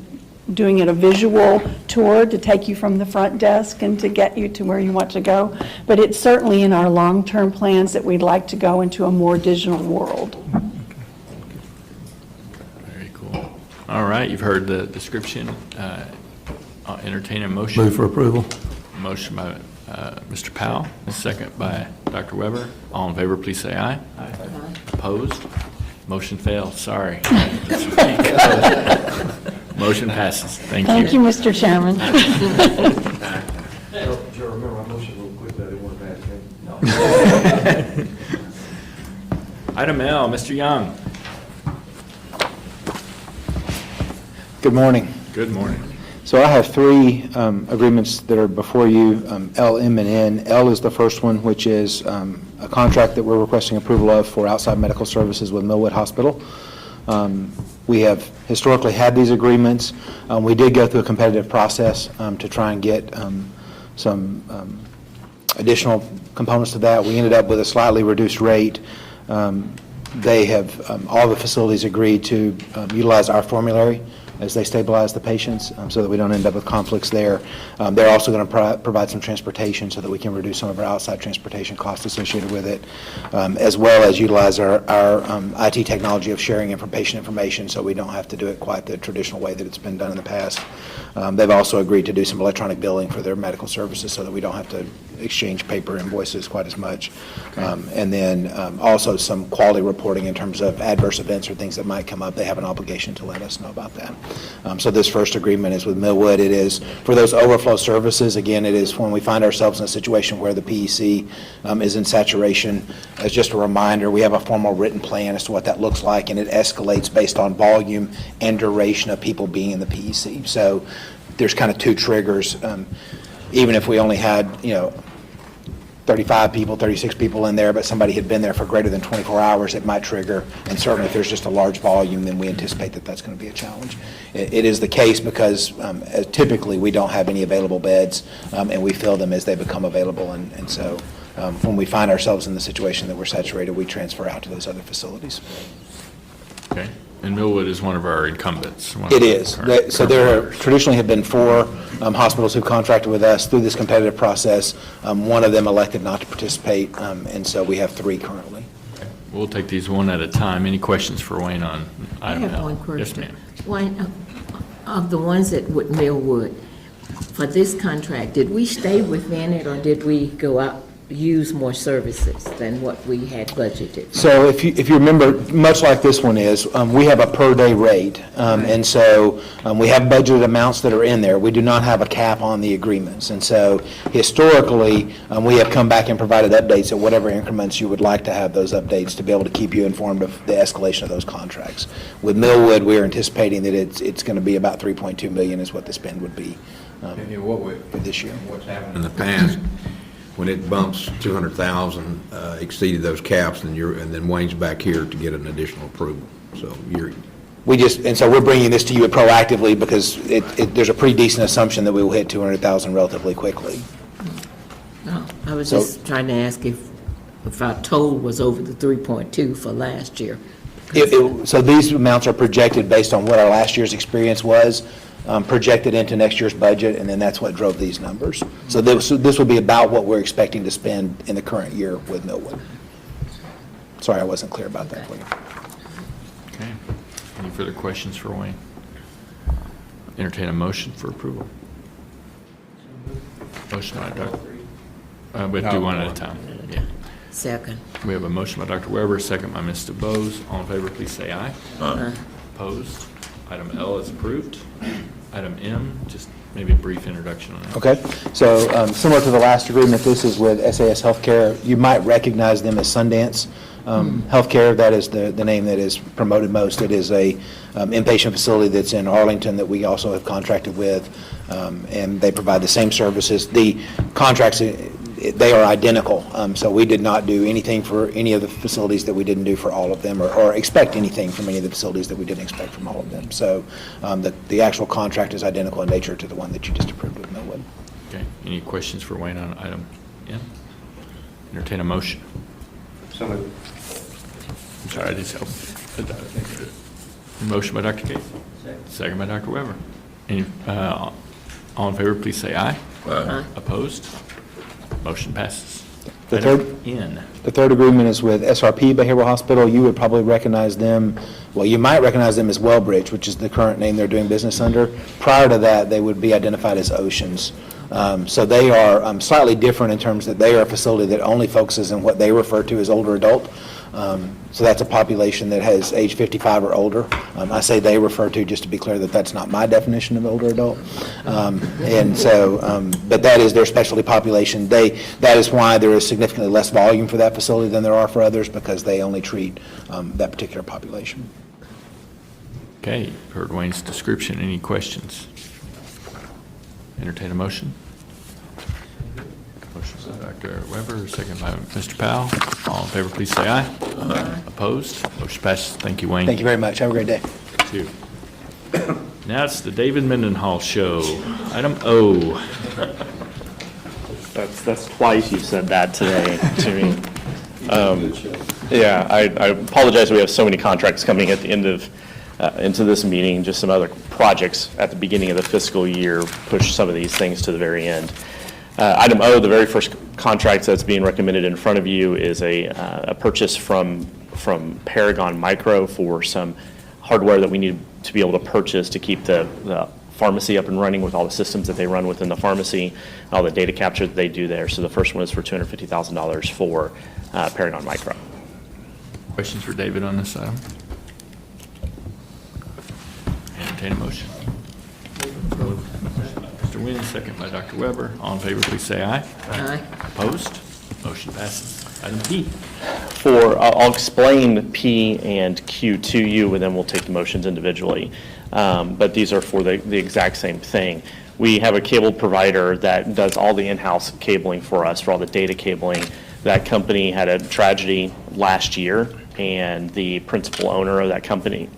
doing it a visual tour to take you from the front desk and to get you to where you want to go. But it's certainly in our long-term plans that we'd like to go into a more digital world. Very cool. All right, you've heard the description. I'll entertain a motion. Move for approval. Motion by Mr. Powell, a second by Dr. Weber. All in favor, please say aye. Aye. Opposed? Motion failed, sorry. Motion passes. Thank you. Thank you, Mr. Chairman. Joe, remember my motion real quick, that it wasn't bad, okay? Item L, Mr. Young. Good morning. Good morning. So I have three agreements that are before you, L, M, and N. L is the first one, which is a contract that we're requesting approval of for outside medical services with Millwood Hospital. We have historically had these agreements. We did go through a competitive process to try and get some additional components to that. We ended up with a slightly reduced rate. They have, all the facilities agreed to utilize our formulary as they stabilize the patients, so that we don't end up with conflicts there. They're also going to provide some transportation so that we can reduce some of our outside transportation costs associated with it, as well as utilize our IT technology of sharing patient information so we don't have to do it quite the traditional way that it's been done in the past. They've also agreed to do some electronic billing for their medical services so that we don't have to exchange paper invoices quite as much. And then also some quality reporting in terms of adverse events or things that might come up. They have an obligation to let us know about that. So this first agreement is with Millwood. It is for those overflow services. Again, it is when we find ourselves in a situation where the PEC is in saturation. As just a reminder, we have a formal written plan as to what that looks like, and it escalates based on volume and duration of people being in the PEC. So there's kind of two triggers. Even if we only had, 35 people, 36 people in there, but somebody had been there for greater than 24 hours, it might trigger. And certainly if there's just a large volume, then we anticipate that that's going to be a challenge. It is the case because typically we don't have any available beds, and we fill them as they become available. And so when we find ourselves in the situation that we're saturated, we transfer out to those other facilities. Okay. And Millwood is one of our incumbents. one of It our is. current So there providers. traditionally have been 4 hospitals who've contracted with us through this competitive process. One of them elected not to participate, and so we have 3 currently. We'll take these one at a time. Any questions for Wayne on I item have L? one question. Yes, ma'am. One, of the ones at Millwood, for this contract, did we stay within it, or did we go out, use more services than what we had budgeted? So if you remember, much like this one is, we have a per-day rate. And so we have budgeted amounts that are in there. We do not have a cap on the agreements. And so historically, we have come back and provided updates at whatever increments you would like to have those updates to be able to keep you informed of the escalation of those contracts. With Millwood, we are anticipating that it's going to be about 3.2 million is what the spend would be for this year. What's happened in the past, when it bumps 200,000, exceeded those caps, and then Wayne's back here to get an additional approval. So So we're bringing this to you proactively because there's a pretty decent assumption that we will hit 200,000 relatively quickly. No, I was just trying to ask if our total was over the 3.2 for last year. So these amounts are projected based on what our last year's experience was, projected into next year's budget, and then that's what drove these numbers. So this will be about what we're expecting to spend in the current year with Millwood. Sorry, I wasn't clear about that for you. Okay. Any further questions for Wayne? Entertain a motion for approval. Motion by Dr. We have to do one at a time. Yeah. Second. We have a motion by Dr. Weber, second by Mr. Bose. All in favor, please say aye. Aye. Opposed? Item L is approved. Item M, just maybe a brief introduction on that. Okay, so similar to the last agreement, this is with SAS Healthcare. You might recognize them as Sundance Healthcare. That is the name that is promoted most. It is a inpatient facility that's in Arlington that we also have contracted with, and they provide the same services. The contracts, they are identical, so we did not do anything for any of the facilities that we didn't do for all of them, or expect anything from any of the facilities that we didn't expect from all of them. So the actual contract is identical in nature to the one that you just approved with Millwood. Okay. Any questions for Wayne on item M? Entertain a motion. So moved. I'm sorry, I just helped. Motion by Dr. Casey. Second by Dr. Weber. Any, all in favor, please say aye. Aye. Opposed? Motion passes. The Item third- N. The third agreement is with SRP Behavioral Hospital. You would probably recognize them, well, you might recognize them as Wellbridge, which is the current name they're doing business under. Prior to that, they would be identified as Oceans. So they are slightly different in terms that they are a facility that only focuses on what they refer to as older adult. So that's a population that has age 55 or older. I say they refer to, just to be clear, that that's not my definition of older adult. And so, but that is their specialty population. That is why there is significantly less volume for that facility than there are for others, because they only treat that particular population. Okay, you've heard Wayne's description. Any questions? Entertain a motion. Motion by Dr. Weber, second by Mr. Powell. All in favor, please say aye. Aye. Opposed? Motion passes. Thank you, Wayne. Thank you very much. Have a great day. You too. Now it's the David Mendenhall Show. Item O. That's twice you've said that today to me. Yeah, I apologize, we have so many contracts coming at the end of, into this meeting, just some other projects at the beginning of the fiscal year push some of these things to the very end. Item O, the very first contract that's being recommended in front of you is a purchase from Paragon Micro for some hardware that we need to be able to purchase to keep the pharmacy up and running with all the systems that they run within the pharmacy, all the data capture that they do there. So the first one is for $250,000 for Paragon Micro. Questions for David on this item? Entertain a motion. Mr. Wynn, second by Dr. Weber. All in favor, please say aye. Aye. Opposed? Motion passes. Item P. I'll explain P and Q to you, and then we'll take the motions individually. But these are for the exact same thing. We have a cable provider that does all the in-house cabling for us, for all the data cabling. That company had a tragedy last year, and the principal owner of that company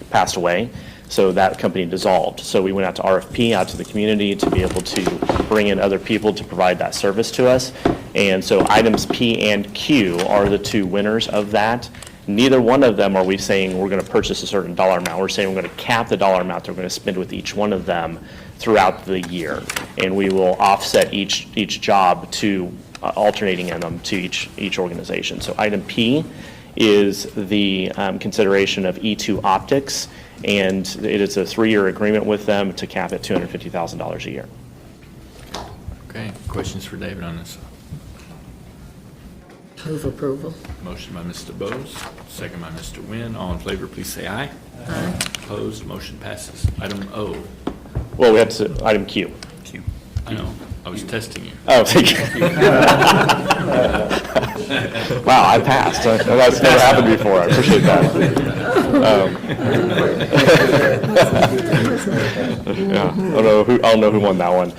passed away. So that company dissolved. So we went out to RFP, out to the community, to be able to bring in other people to provide that service to us. And so items P and Q are the two winners of that. Neither one of them are we saying we're going to purchase a certain dollar amount. We're saying we're going to cap the dollar amount that we're going to spend with each one of them throughout the year. And we will offset each job to alternating in them to each organization. So item P is the consideration of E2 Optics, and it is a 3-year agreement with them to cap at $250,000 a year. Okay, questions for David on this? Move approval. Motion by Mr. Bose, second by Mr. Nguyen. All in favor, please say aye. Aye. Opposed, motion passes. Item O. Well, we have to, item Q. Q. I know, I was testing you. Oh, thank you. Wow, I passed. That's never happened before. I appreciate that. Yeah, I'll know who won that one.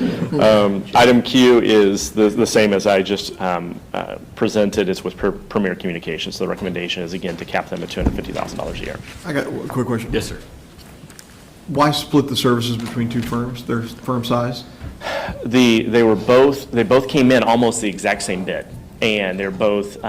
Item Q is the same as I just presented. It's with Premier Communications. So the recommendation is, again, to cap them at $250,000 a year. I got a quick question. Yes, sir. Why split the services between two firms? They're firm size? They both came in almost the exact same bid, and they're both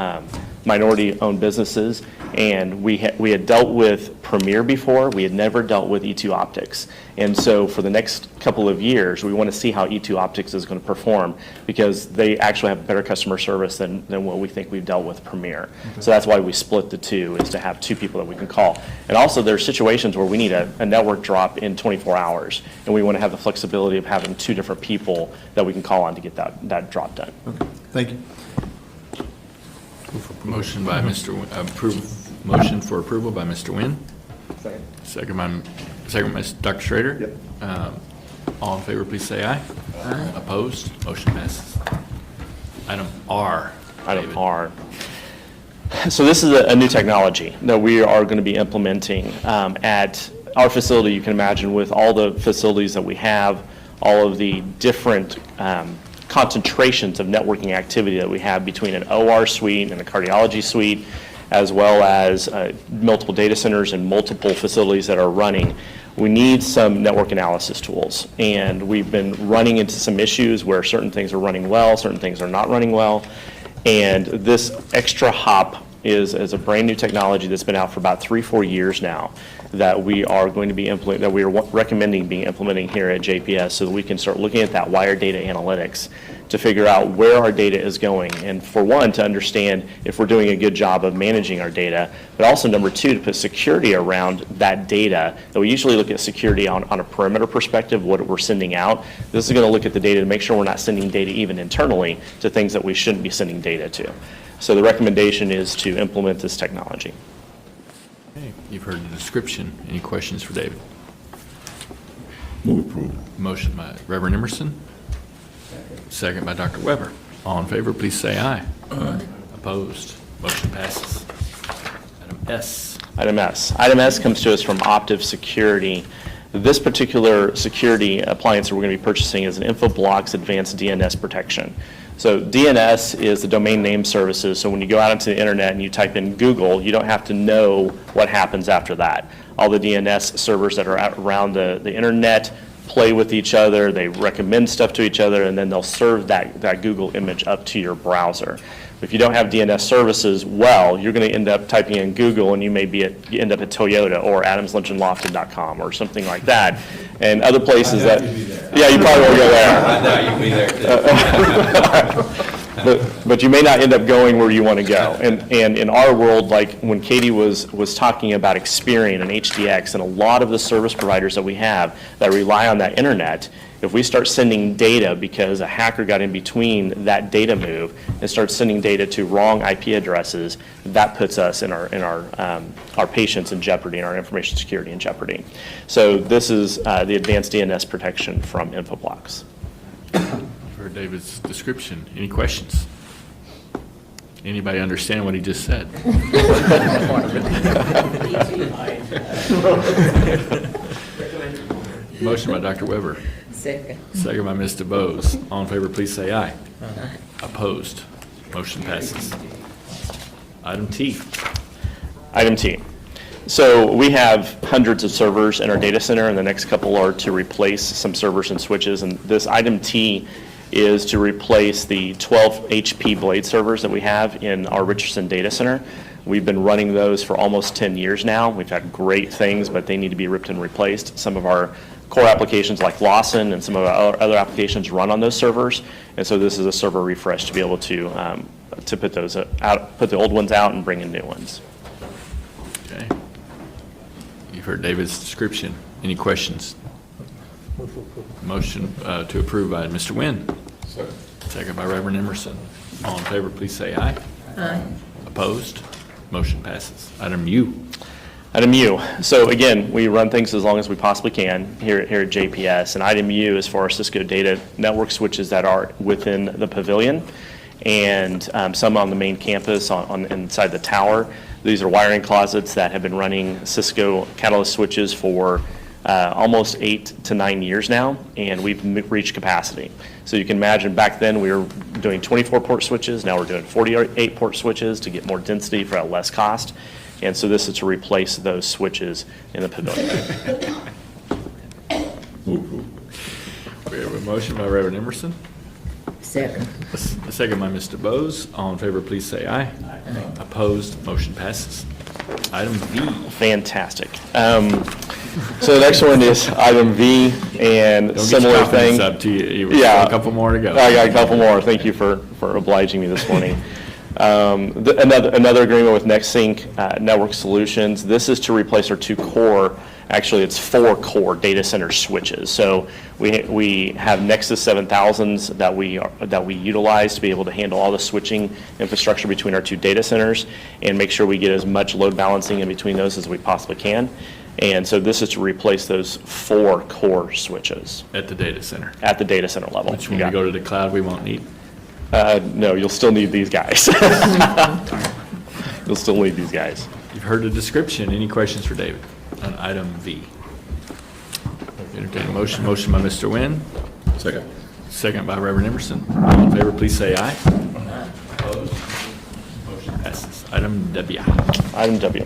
minority-owned businesses. And we had dealt with Premier before. We had never dealt with E2 Optics. And so for the next couple of years, we want to see how E2 Optics is going to perform, because they actually have better customer service than what we think we've dealt with Premier. Okay. So that's why we split the two, is to have two people that we can call. And also, there are situations where we need a network drop in 24 hours, and we want to have the flexibility of having two different people that we can call on to get that drop done. Okay. Thank you. Motion by motion for approval by Mr. Nguyen. Second by Dr. Schrader. Yep. All in favor, please say aye. Aye. Opposed? Motion passes. Item R. Item David. R. So this is a new technology that we are going to be implementing at our facility. You can imagine, with all the facilities that we have, all of the different concentrations of networking activity that we have between an OR suite and a cardiology suite, as well as multiple data centers and multiple facilities that are running. We need some network analysis tools, and we've been running into some issues where certain things are running well, certain things are not running well, and this extra hop is a brand new technology that's been out for about 3-4 years now, that we are going to be that we are recommending implementing here at JPS, so that we can start looking at that wire data analytics to figure out where our data is going, and for one, to understand if we're doing a good job of managing our data, but also, number two, to put security around that data. That we usually look at security on a perimeter perspective, what we're sending out. This is going to look at the data to make sure we're not sending data even internally to things that we shouldn't be sending data to. So the recommendation is to implement this technology. Okay, you've heard the description. Any questions for David? Move approval. Motion by Reverend Emerson. Second by Dr. Weber. All in favor, please say aye. Aye. Opposed? Motion passes. Item S. Item S. Item S comes to us from Optiv Security. This particular security appliance that we're going to be purchasing is an InfoBlocks Advanced DNS Protection. So DNS is the domain name services. So when you go out into the internet and you type in Google, you don't have to know what happens after that. All the DNS servers that are around the internet play with each other, they recommend stuff to each other, and then they'll serve that Google image up to your browser. If you don't have DNS services, well, you're going to end up typing in Google, and you may end up at Toyota or adamslunchandlofton.com or something like that, and other places that. Yeah, you probably will go there. I doubt you'll be there too. But you may not end up going where you want to go. And in our world, like when Katie was talking about Experian and HDX and a lot of the service providers that we have that rely on that internet, if we start sending data because a hacker got in between that data move and starts sending data to wrong IP addresses, that puts us and our patients in jeopardy and our information security in jeopardy. So this is the advanced DNS protection from InfoBlocks. For David's description, any questions? Anybody understand what he just said? Motion by Dr. Weber. Second. Second by Mr. Bose. All in favor, please say aye. Aye. Opposed? Motion passes. Item T. Item T. So we have hundreds of servers in our data center, and the next couple are to replace some servers and switches. And this item T is to replace the 12 HP blade servers that we have in our Richardson data center. We've been running those for almost 10 years now. We've had great things, but they need to be ripped and replaced. Some of our core applications like Lawson and some of our other applications run on those servers, and so this is a server refresh to be able to put those out, put the old ones out and bring in new ones. Okay. You've heard David's description. Any questions? Motion to approve by Mr. Nguyen. Second by Reverend Emerson. All in favor, please say aye. Aye. Opposed? Motion passes. Item U. Item U. So again, we run things as long as we possibly can here at JPS. And item U is for our Cisco data network switches that are within the pavilion and some on the main campus on inside the tower. These are wiring closets that have been running Cisco Catalyst switches for almost 8 to 9 years now, and we've reached capacity. So you can imagine back then we were doing 24 port switches, now we're doing 48 port switches to get more density for less cost. And so this is to replace those switches in the pavilion. We have a motion by Reverend Emerson. Second. A second by Mr. Bose. All in favor, please say aye. Aye. Opposed? Motion passes. Item V. Fantastic. So the next one is item V, and Don't similar get your thing. confidence up to you. Yeah, A couple more to go. I got a couple more. Thank you for obliging me this morning. Another agreement with NextSync Network Solutions. This is to replace our 2 core. Actually, it's 4 core data center switches. So we have Nexus 7000s that we utilize to be able to handle all the switching infrastructure between our 2 data centers and make sure we get as much load balancing in between those as we possibly can. And so this is to replace those 4 core switches. At the data center. At the data center level. Which when we go to the cloud, we won't need. No, you'll still need these guys. You'll still need these guys. You've heard the description. Any questions for David on item V? Entertain a motion. Motion by Mr. Nguyen. Second. Second by Reverend Emerson. All in favor, please say aye. Aye. Opposed? Motion passes. Item W. Item W.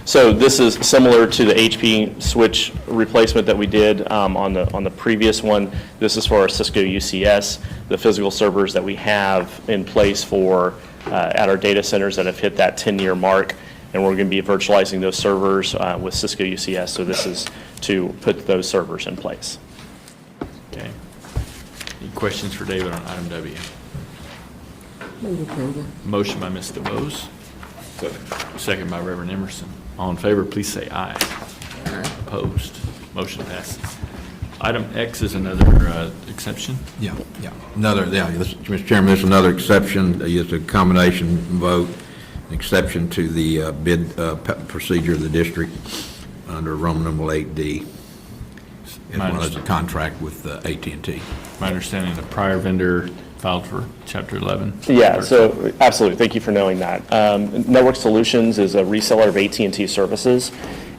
So this is similar to the HP switch replacement that we did on the previous one. This is for our Cisco UCS, the physical servers that we have in place for at our data centers that have hit that 10-year mark, and we're going to be virtualizing those servers with Cisco UCS. So this is to put those servers in place. Okay. Any questions for David on item W? Move approval. Motion by Mr. Bose. Second by Reverend Emerson. All in favor, please say aye. Aye. Opposed? Motion passes. Item X is another exception. Yeah. Mr. Chairman, this is another exception. It's a combination vote, an exception to the bid procedure of the district under Roman numeral 8D, as well as a contract with AT&T. My understanding, the prior vendor filed for Chapter 11. Yeah, so absolutely. Thank you for knowing that. Network Solutions is a reseller of AT&T services,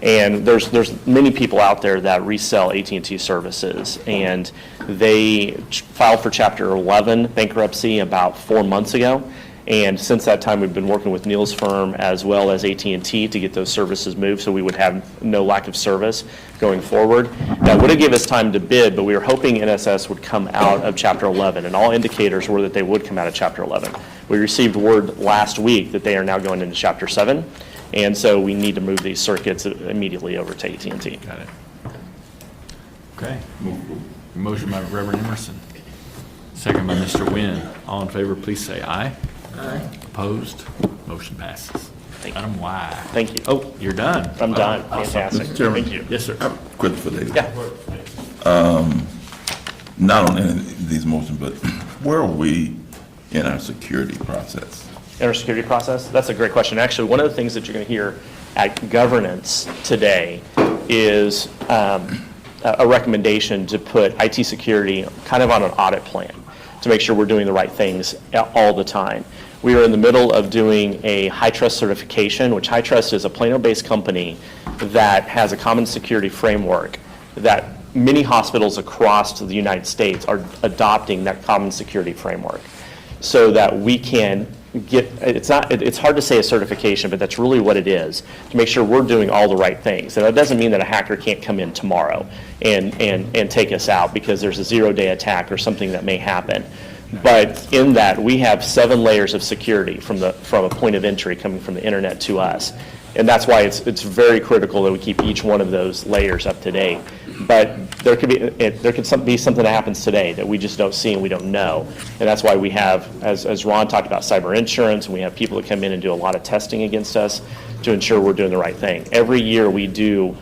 and there's many people out there that resell AT&T services, and they filed for Chapter 11 bankruptcy about 4 months ago. And since that time, we've been working with Neil's firm as well as AT&T to get those services moved so we would have no lack of service going forward. That would have given us time to bid, but we were hoping NSS would come out of Chapter 11, and all indicators were that they would come out of Chapter 11. We received word last week that they are now going into Chapter 7, and so we need to move these circuits immediately over to AT&T. Got it. Okay. Motion by Reverend Emerson. Second by Mr. Nguyen. All in favor, please say aye. Aye. Opposed? Motion passes. Item Y. Thank you. Oh, you're done. I'm done. Awesome. Fantastic. Mr. Chairman. Thank you. Yes, sir. I have a question for David. Yeah. Not on any of these motions, but where are we in our security process? In our security process? That's a great question. Actually, one of the things that you're going to hear at governance today is a recommendation to put IT security kind of on an audit plan to make sure we're doing the right things all the time. We are in the middle of doing a HITRUST certification, which HITRUST is a Plano-based company that has a common security framework that many hospitals across the United States are adopting that common security framework so that we can get, it's hard to say a certification, but that's really what it is, to make sure we're doing all the right things. And that doesn't mean that a hacker can't come in tomorrow and take us out because there's a zero-day attack or something that may happen. But in that, we have 7 layers of security from a point of entry coming from the internet to us. And that's why it's very critical that we keep each one of those layers up to date. But there could be something that happens today that we just don't see and we don't know. And that's why we have, as Ron talked about, cyber insurance, and we have people that come in and do a lot of testing against us to ensure we're doing the right thing. Every year we do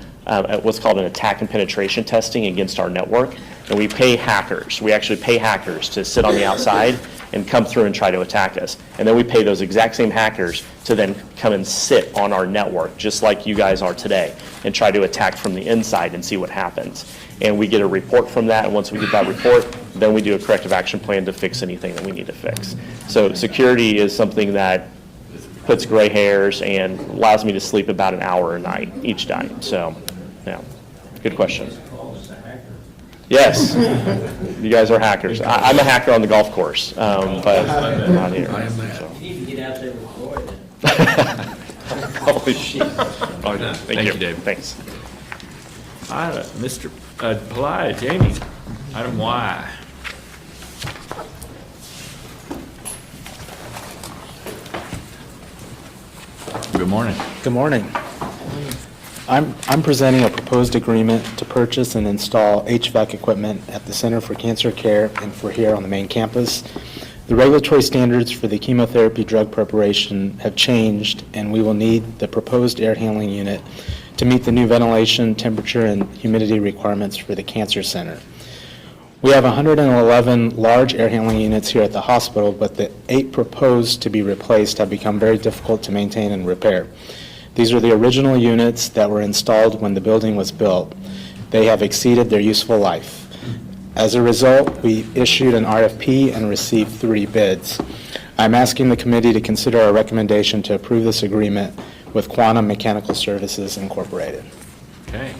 what's called an attack and penetration testing against our network, and we pay hackers. We actually pay hackers to sit on the outside and come through and try to attack us. And then we pay those exact same hackers to then come and sit on our network, just like you guys are today, and try to attack from the inside and see what happens. And we get a report from that, and once we get that report, then we do a corrective action plan to fix anything that we need to fix. So security is something that puts gray hairs and allows me to sleep about an hour a night, each night. So, yeah, good question. Yes, you guys are hackers. I'm a hacker on the golf course, but not here. So. You need to get out there with Roy then. Holy shit. Thank you, Dave. Thanks. Mr. Pillai, Jamie, item Y. Good morning. Good morning. I'm presenting a proposed agreement to purchase and install HVAC equipment at the Center for Cancer Care and for here on the main campus. The regulatory standards for the chemotherapy drug preparation have changed, and we will need the proposed air handling unit to meet the new ventilation, temperature, and humidity requirements for the cancer center. We have 111 large air handling units here at the hospital, but the 8 proposed to be replaced have become very difficult to maintain and repair. These are the original units that were installed when the building was built. They have exceeded their useful life. As a result, we issued an RFP and received 3 bids. I'm asking the committee to consider our recommendation to approve this agreement with Quantum Mechanical Services Incorporated. Okay.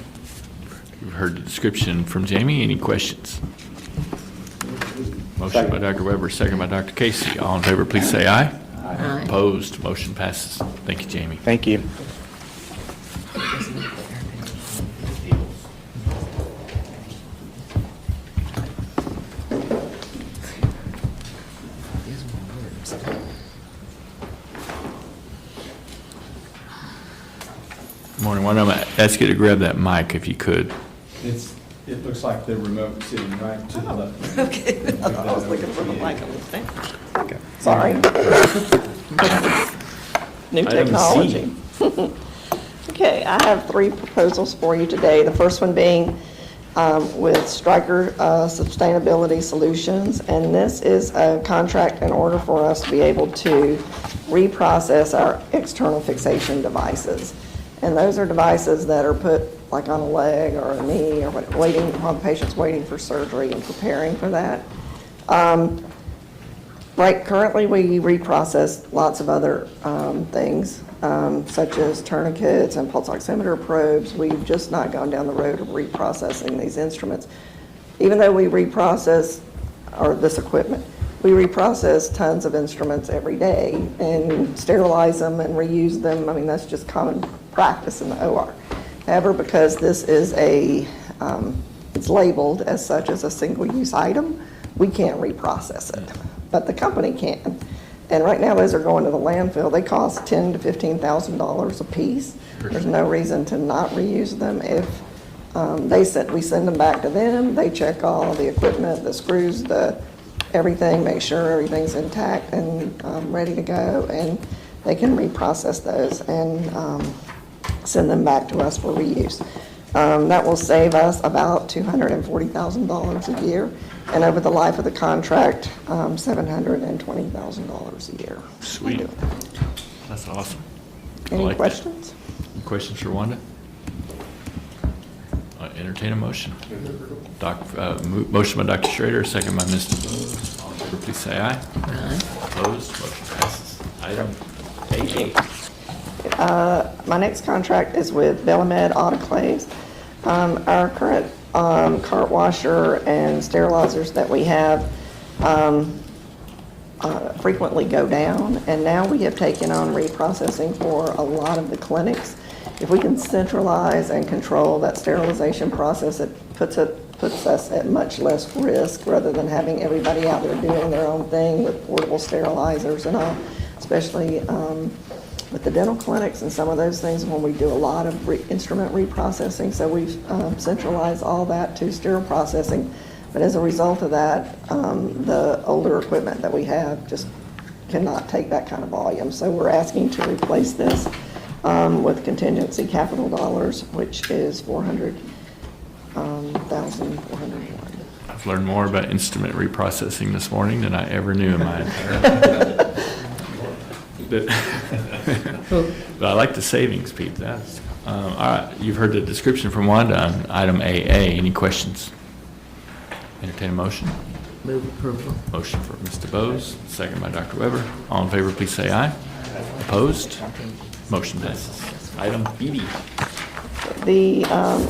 You've heard the description from Jamie. Any questions? Motion by Dr. Weber, second by Dr. Casey. All in favor, please say aye. Aye. Opposed, motion passes. Thank you, Jamie. Thank you. Morning. Why don't I ask you to grab that mic if you could? It looks like the remote sitting right to the left. Okay, I was looking for the mic on the thing. Okay, sorry. New technology. Okay, I have 3 proposals for you today. The first one being with Stryker Sustainability Solutions, and this is a contract in order for us to be able to reprocess our external fixation devices. And those are devices that are put like on a leg or a knee or waiting while the patient's waiting for surgery and preparing for that. Currently we reprocess lots of other things, such as tourniquets and pulse oximeter probes. We've just not gone down the road of reprocessing these instruments. Even though we reprocess, or this equipment, we reprocess tons of instruments every day and sterilize them and reuse them. I mean, that's just common practice in the OR. However, because this is it's labeled as such as a single-use item, we can't reprocess it, but the company can. And right now, those are going to the landfill. They cost $10,000 to $15,000 a piece. There's no reason to not reuse them. If we send them back to them, they check all the equipment, the screws, everything, make sure everything's intact and ready to go, and they can reprocess those and send them back to us for reuse. That will save us about $240,000 a year, and over the life of the contract, $720,000 a year. Sweet. That's awesome. Any questions? Any questions for Wanda? Entertain a motion. Motion by Dr. Schrader, second by Mr. Bowes. All in favor, please say aye. Aye. Opposed, motion passes. Item 8. My next contract is with Bellamed Autoclaves. Our current cart washer and sterilizers that we have frequently go down, and now we have taken on reprocessing for a lot of the clinics. If we can centralize and control that sterilization process, it puts it puts us at much less risk rather than having everybody out there doing their own thing with portable sterilizers and all, especially with the dental clinics and some of those things when we do a lot of instrument reprocessing. So we've centralized all that to sterile processing. But as a result of that, the older equipment that we have just cannot take that kind of volume. So we're asking to replace this with contingency capital dollars, which is $400,401. I've learned more about instrument reprocessing this morning than I ever knew in my entire But I like the savings, Pete. That's, all right, you've heard the description from Wanda on item AA. Any questions? Entertain a motion. Move approval. Motion for Mr. Bose, second by Dr. Weber. All in favor, please say aye. Opposed? Motion passes. Item BD. The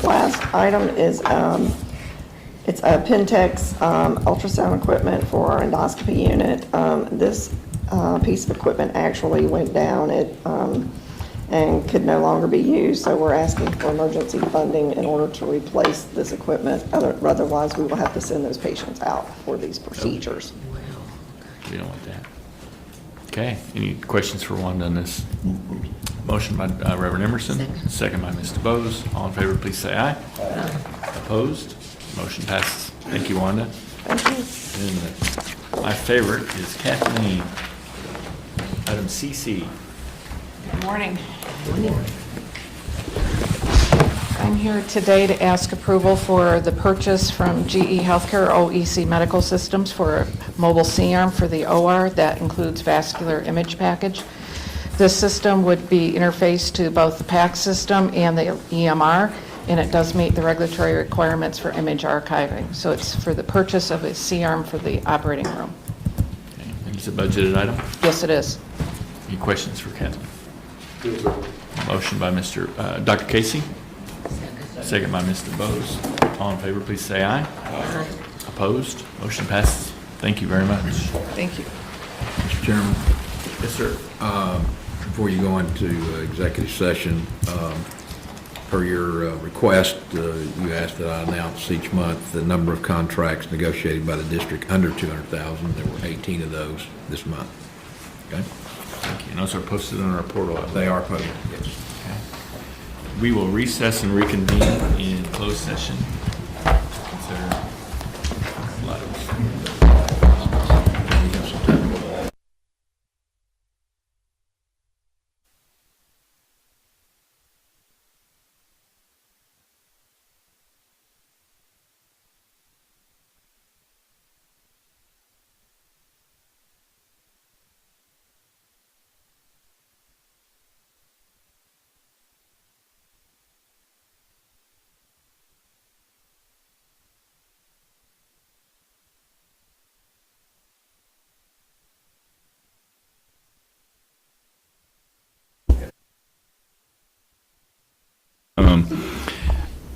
last item is, it's a Pentex ultrasound equipment for our endoscopy unit. This piece of equipment actually went down and could no longer be used, so we're asking for emergency funding in order to replace this equipment. Otherwise, we will have to send those patients out for these procedures. We don't want that. Okay, any questions for Wanda on this? Motion by Reverend Emerson, second by Mr. Bose. All in favor, please say aye. Aye. Opposed? Motion passes. Thank you, Wanda. Thank you. And my favorite is Kathleen. Item CC. Good morning. I'm here today to ask approval for the purchase from GE Healthcare OEC Medical Systems for a mobile C-arm for the OR. That includes vascular image package. This system would be interfaced to both the PACS system and the EMR, and it does meet the regulatory requirements for image archiving. So it's for the purchase of a C-arm for the operating room. Okay. And it's a budgeted item? Yes, it is. Any questions for Kathleen? Motion by Dr. Casey. Second by Mr. Bose. All in favor, please say aye. Aye. Opposed? Motion passes. Thank you very much. Thank you. Mr. Chairman, Yes, sir. before you go into executive session, per your request, you asked that I announce each month the number of contracts negotiated by the district under $200,000. There were 18 of those this month. Okay? Thank you. And those are posted on our portal. They are posted, yes. Okay. We will recess and reconvene in closed session. Consider items.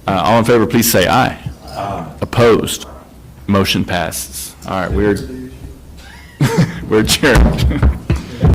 All in favor, please say aye. Aye. Opposed? Motion passes. All right, we're adjourned.